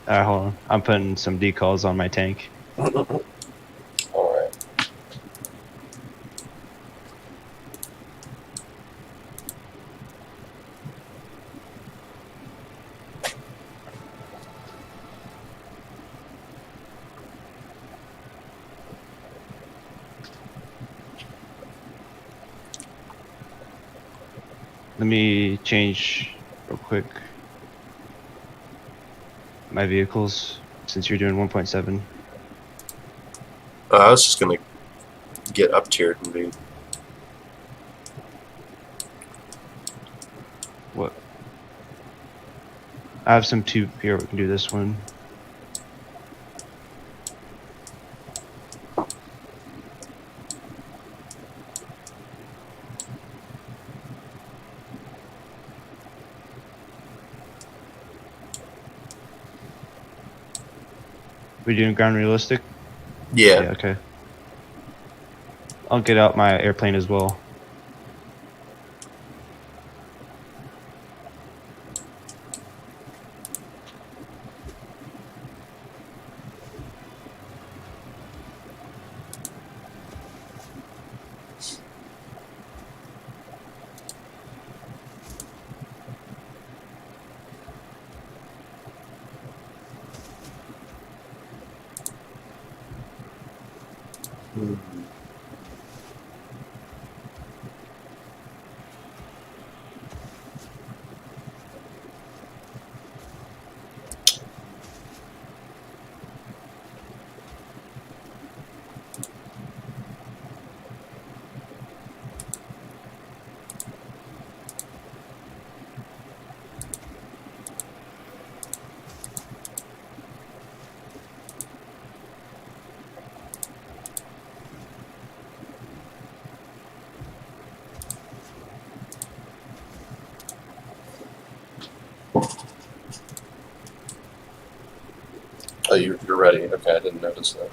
Alright, hold on. I'm putting some decals on my tank. Alright. Let me change real quick my vehicles since you're doing 1.7. I was just gonna get up tiered and be. What? I have some two here. We can do this one. We doing ground realistic? Yeah. Okay. I'll get out my airplane as well. Hmm. Oh, you're ready. Okay, I didn't notice that.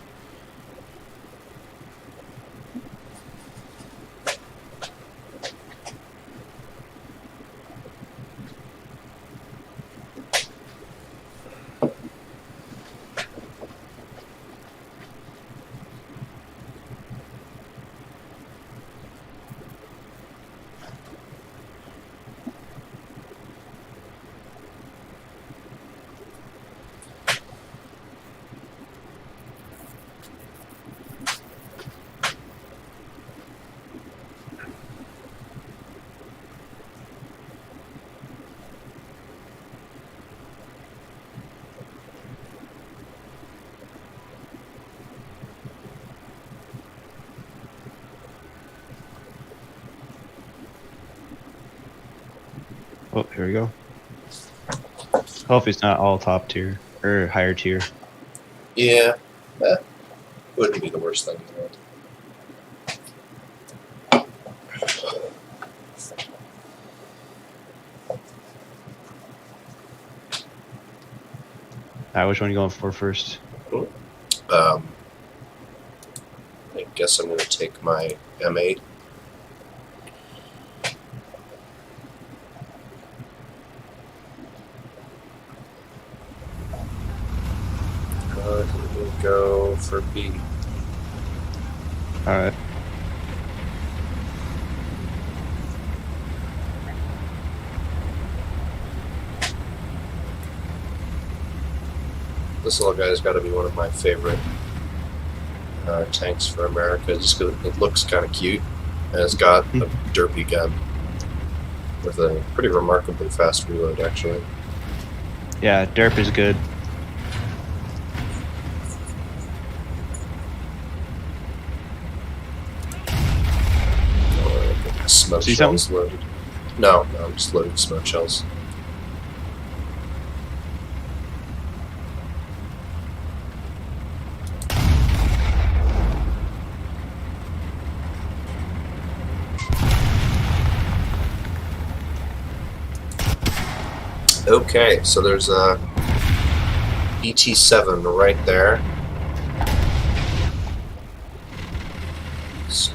Oh, here we go. Hopefully it's not all top tier or higher tier. Yeah, wouldn't be the worst thing in the world. Which one are you going for first? I guess I'm going to take my M8. Here we go for B. Alright. This little guy's got to be one of my favorite tanks for America, just because it looks kind of cute, and it's got a derpy gun with a pretty remarkably fast reload, actually. Yeah, derp is good. Smoke See shells something? loaded. No, I'm just loading smoke shells. Okay, so there's a ET7 right there. So,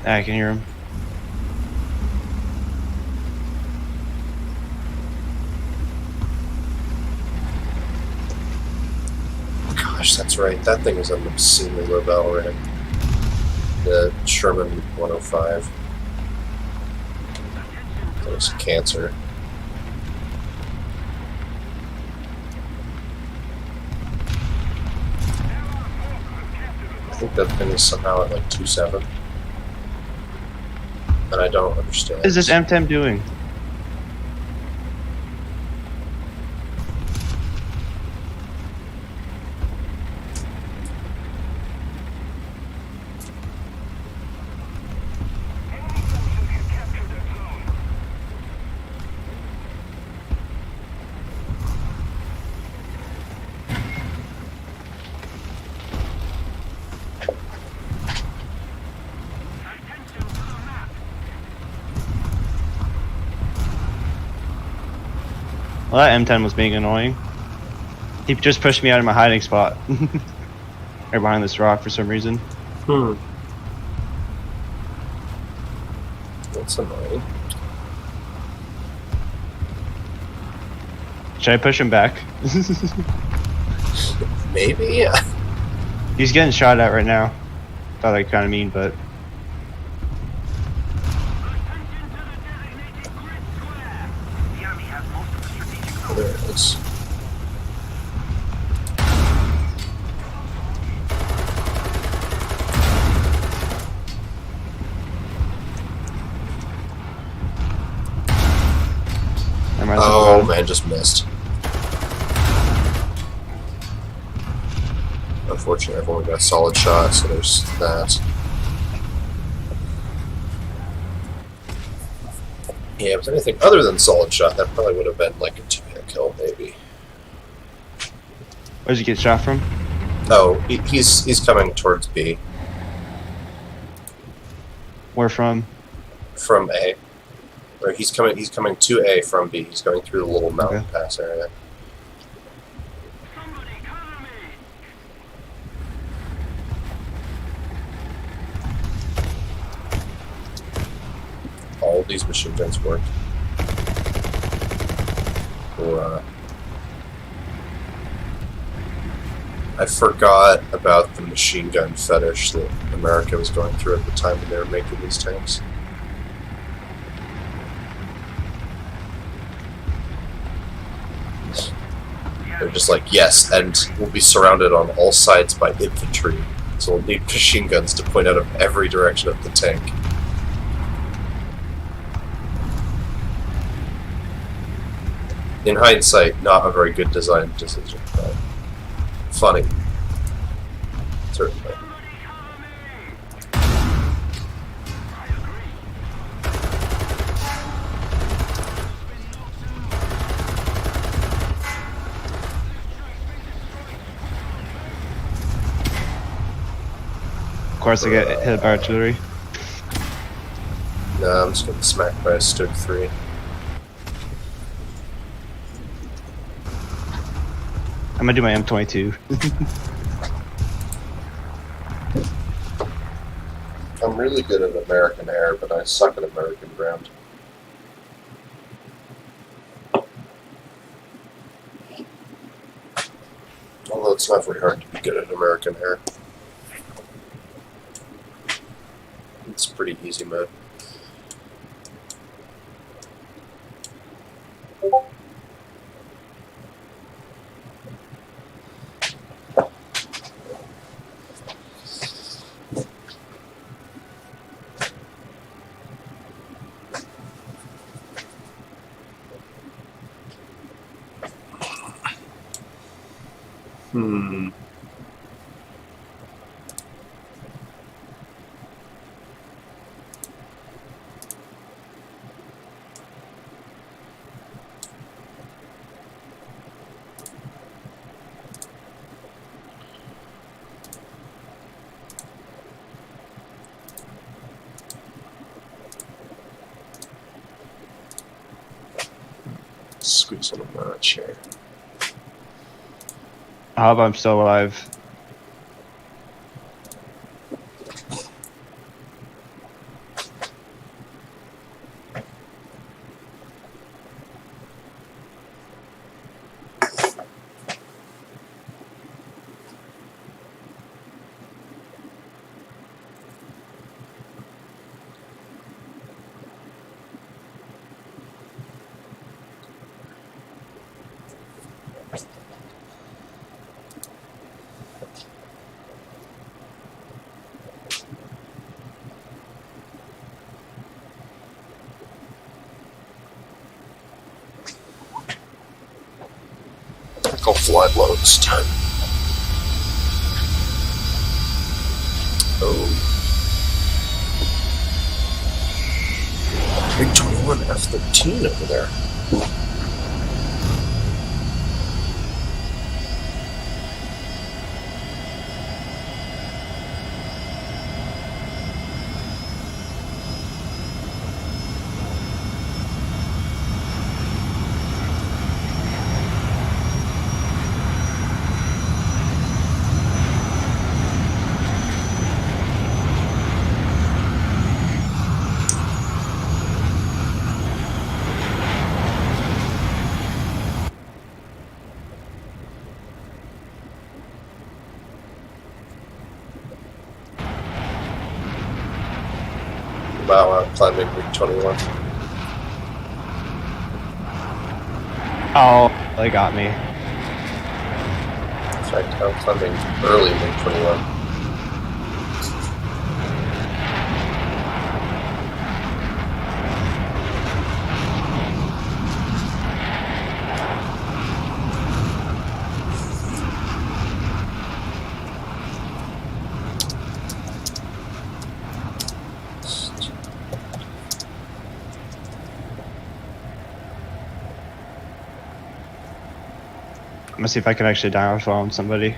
I can hear him. gosh, that's right. That thing is an obscenely low battle rate. The Sherman 105. That was cancer. I think that thing is somehow at like 2.7. And I don't understand. What is this M10 doing? Well, that M10 was being annoying. He just pushed me out of my hiding spot. Right behind this rock for some reason. That's annoying. Should I push him back? Maybe. He's getting shot at right now. Thought I kind of mean, but Oh, there it is. Oh man, just missed. Unfortunately, I've only got solid shots, so there's that. Yeah, if anything other than solid shot, that probably would have been like a 2-hit kill, maybe. Where'd you get shot from? Oh, he's coming towards B. Where from? From A. Or he's coming to A from B. He's going through the little mountain pass area. All of these machine guns work. Or, I forgot about the machine gun fetish that America was going through at the time when they were making these tanks. They're just like, yes, and we'll be surrounded on all sides by infantry, so we'll need machine guns to point out of every direction of the tank. In hindsight, not a very good design decision, but funny. Certainly. Of course, I get hit by artillery. Nah, I'm just getting smacked by a Stoke 3. I'm gonna do my M22. I'm really good at American air, but I suck at American ground. Although it's not very hard to be good at American air. It's a pretty easy mode. Squeeze on a chair. I hope I'm still alive. Go fly low this time. Oh. Big 21 F-13 over there. climbing Route 21. Oh, they got me. In fact, I'm climbing early Route 21. I'm gonna see if I can actually dive on somebody.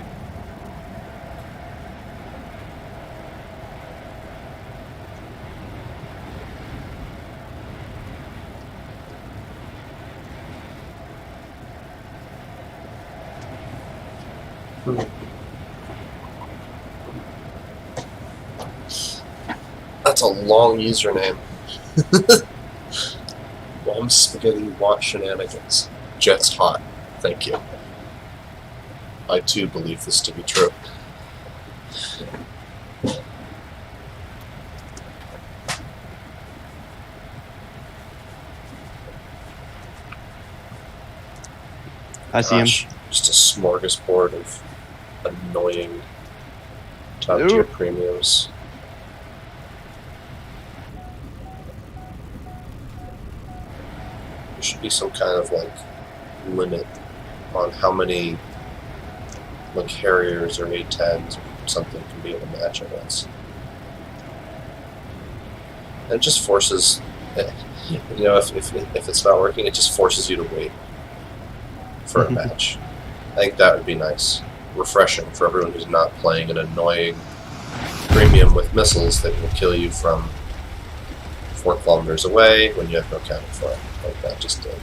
That's a long username. Mom Spaghetti Want Shenanigans. Jet's hot. Thank you. I too believe this to be true. I see him. Gosh, just a smorgasbord of annoying top tier premiums. There should be some kind of like limit on how many like Harriers or A10s or something can be in a match at once. And it just forces, you know, if it's not working, it just forces you to wait for a match. I think that would be nice. Refreshing for everyone who's not playing an annoying premium with missiles that will kill you from 4 kilometers away when you have no counter for it, like that just did.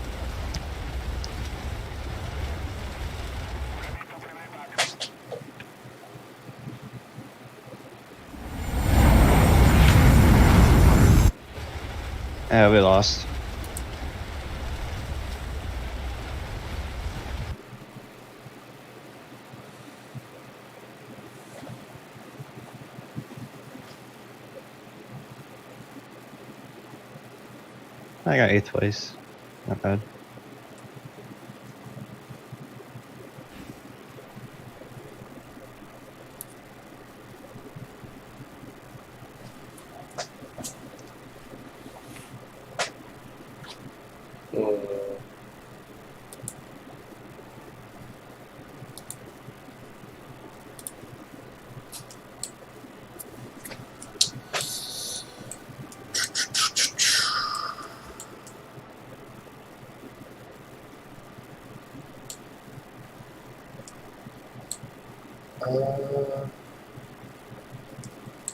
Yeah, we lost. I got 8th place. Not bad.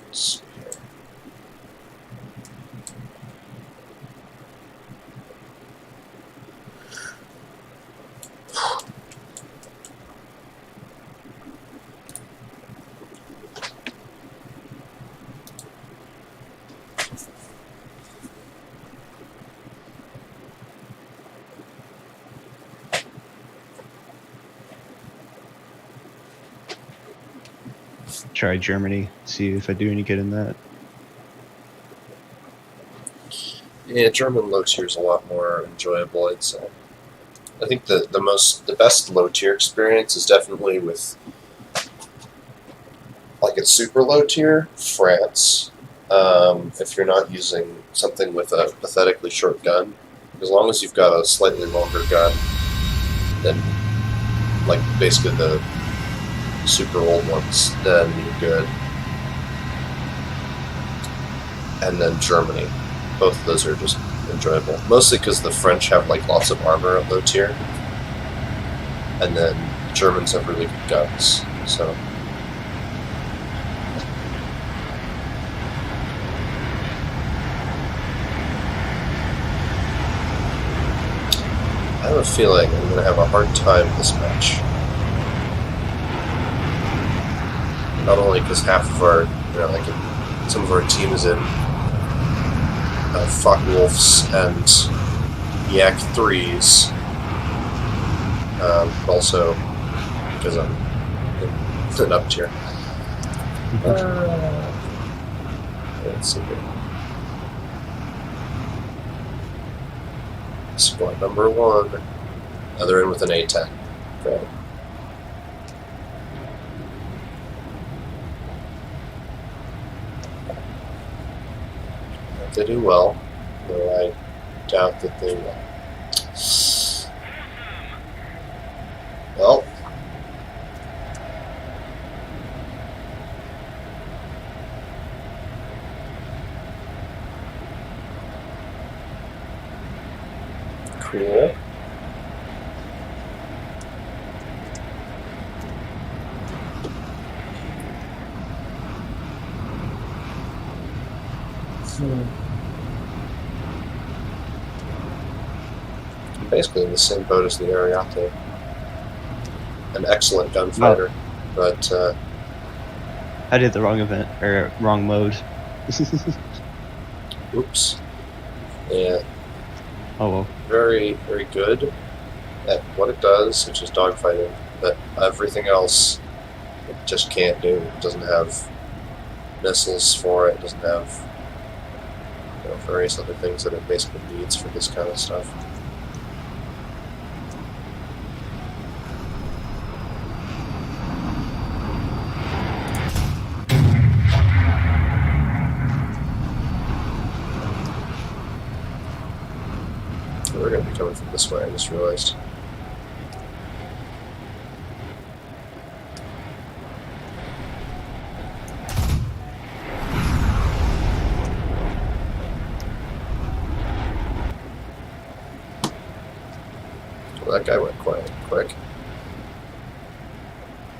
Let's see here. Try Germany. See if I do any good in that. Yeah, German low tier is a lot more enjoyable, I'd say. I think the best low tier experience is definitely with like a super low tier, France. If you're not using something with a pathetically short gun, as long as you've got a slightly longer gun than like basically the super old ones, then you're good. And then Germany. Both of those are just enjoyable. Mostly because the French have like lots of armor at low tier. And then Germans have really good guns. So I have a feeling I'm going to have a hard time this match. Not only because half of our, like some of our team is in Focke-Wulfs and Yak 3s, but also because I'm in up tier. Let's see here. Squad number 1. Now they're in with an A10. Okay. If they do well, though I doubt that they will. Well, cool. I'm basically in the same boat as the Ariate. An excellent gunfighter, but I did the wrong event or wrong mode. oops. Yeah, Oh well. very, very good at what it does, which is dogfighting, but everything else it just can't do. It doesn't have missiles for it. It doesn't have various other things that it basically needs for this kind of stuff. We're going to be coming from this way, I just realized. Well, that guy went quite quick.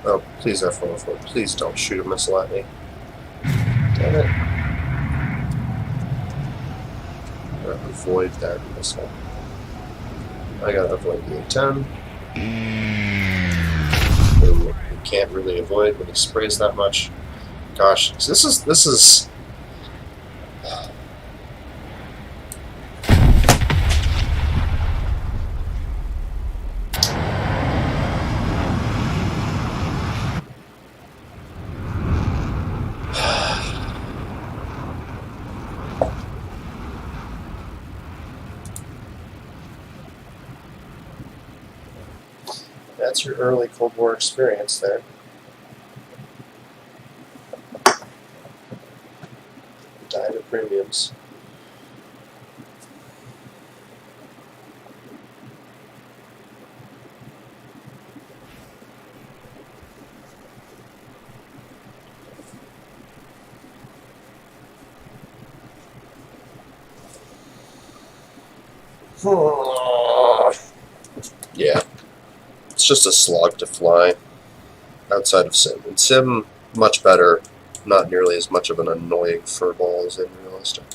Oh, please F-104, please don't shoot a missile at me. Damn it. I'm going to avoid that missile. I gotta avoid the A10. You can't really avoid when he sprays that much. Gosh, this is. That's your early Cold War experience there. Died of premiums. Yeah. It's just a slog to fly outside of Sim. In Sim, much better, not nearly as much of an annoying furball as in realistic.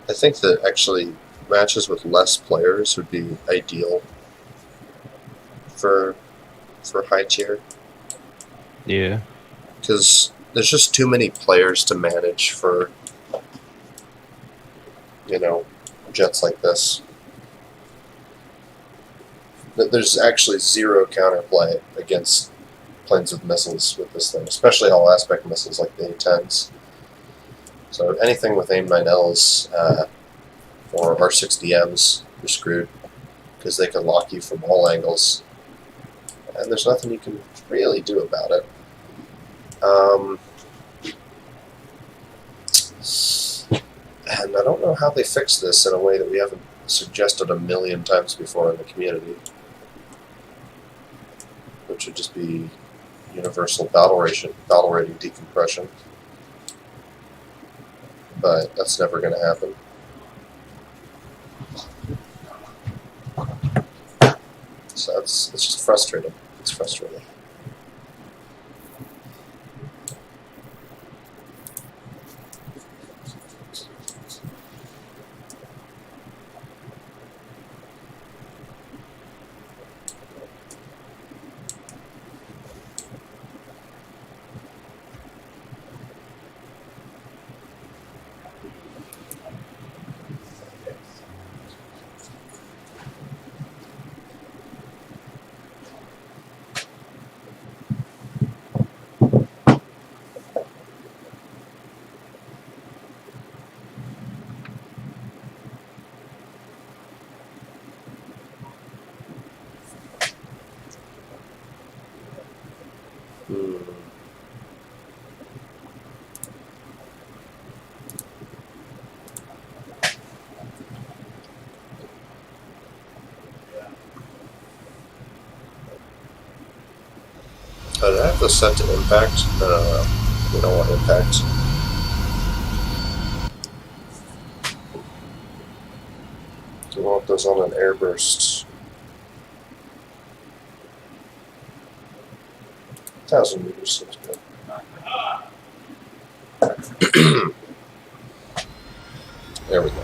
I think that actually matches with less players would be ideal for high tier. Yeah. Because there's just too many players to manage for, jets like this. There's actually zero counterplay against planes with missiles with this thing, especially all aspect missiles like the A-10s. So anything with AIM-9Ls or R-60Ms, you're screwed, because they can lock you from all angles, and there's nothing you can really do about it. And I don't know how they fix this in a way that we haven't suggested a million times before in the community, which would just be universal battle rating decompression. But that's never going to happen. So it's just frustrating. It's frustrating. those set to impact? No. We don't want impact. We want those on an airburst. 1,000 meters seems good. There we go.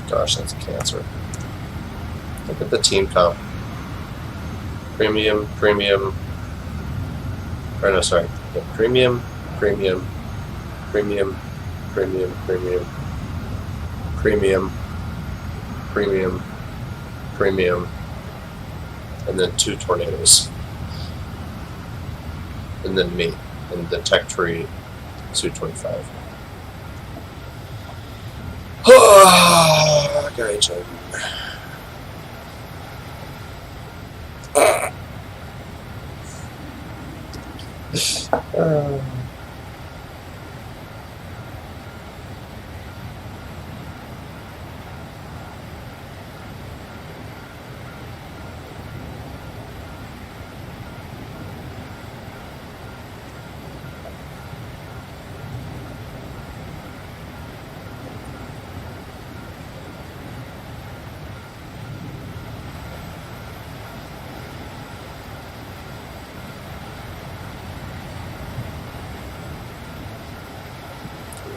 Gosh, that's cancer. Look at the team comp. Premium, premium. Or no, sorry. Yeah, premium, premium, premium, premium, premium, premium, premium, premium, and then 2 tornadoes. And then me, and the tech tree, 225. Guys,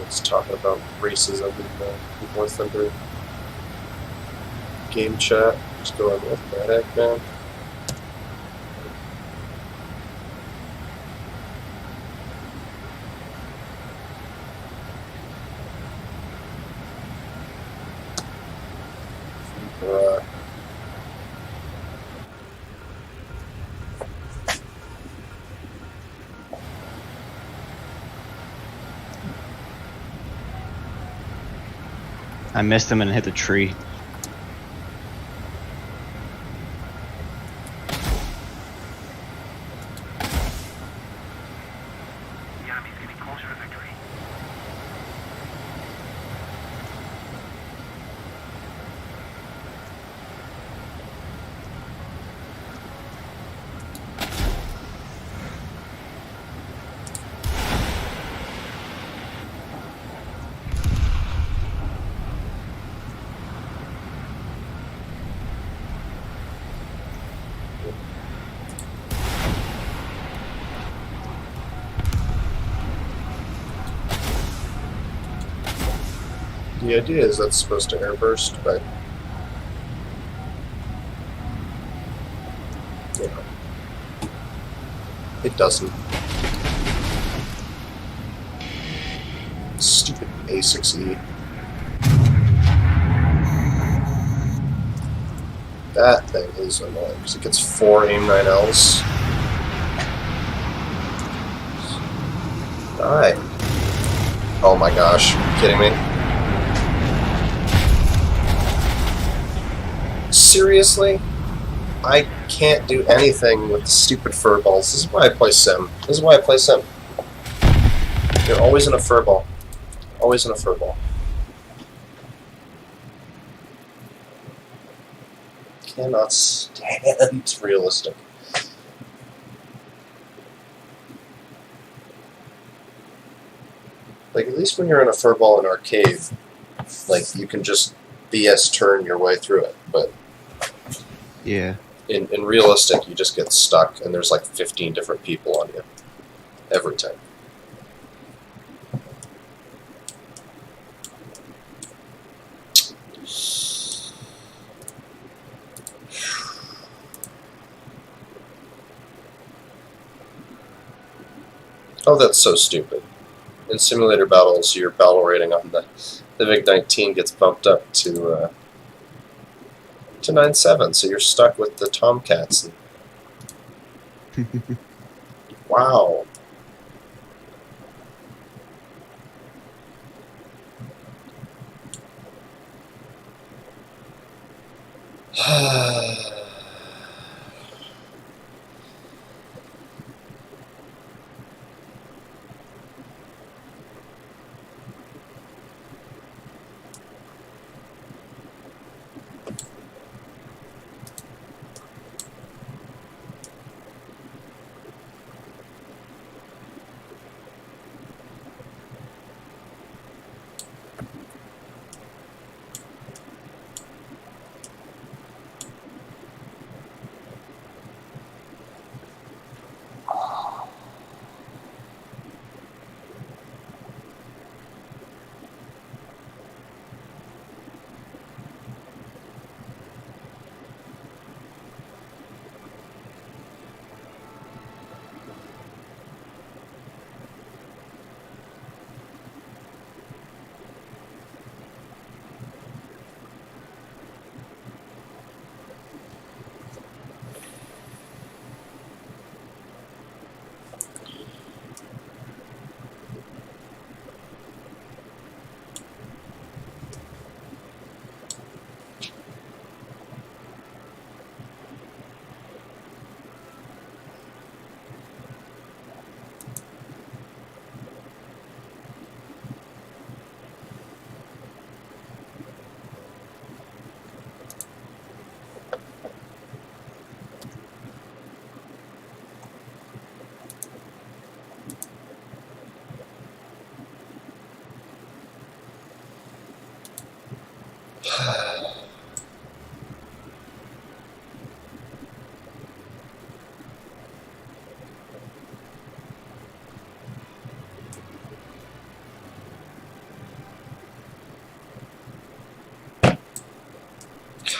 let's talk about racism in the War Thunder game chat. Just going, what the heck, man? I missed him and hit the tree. The idea is that's supposed to airburst, but you know, it doesn't. Stupid A6E. That thing is annoying because it gets 4 AIM-9Ls. Die. Oh my gosh, are you kidding me? Seriously? I can't do anything with the stupid furballs. This is why I play Sim. This is why I play Sim. You're always in a furball. Always in a furball. Cannot stand realistic. Like, at least when you're in a furball in arcade, like, you can just BS turn your way through it, but Yeah. in realistic, you just get stuck, and there's like 15 different people on you every time. Oh, that's so stupid. In simulator battles, your battle rating on the MiG-19 gets bumped up to 9.7, so you're stuck with the Tomcats. Wow.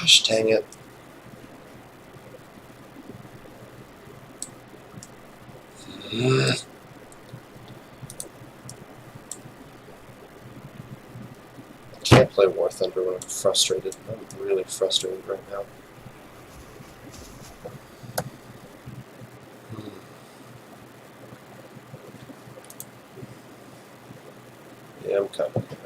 Gosh dang it. Can't play War Thunder when I'm frustrated. I'm really frustrated right now. Yeah, I'm kind of.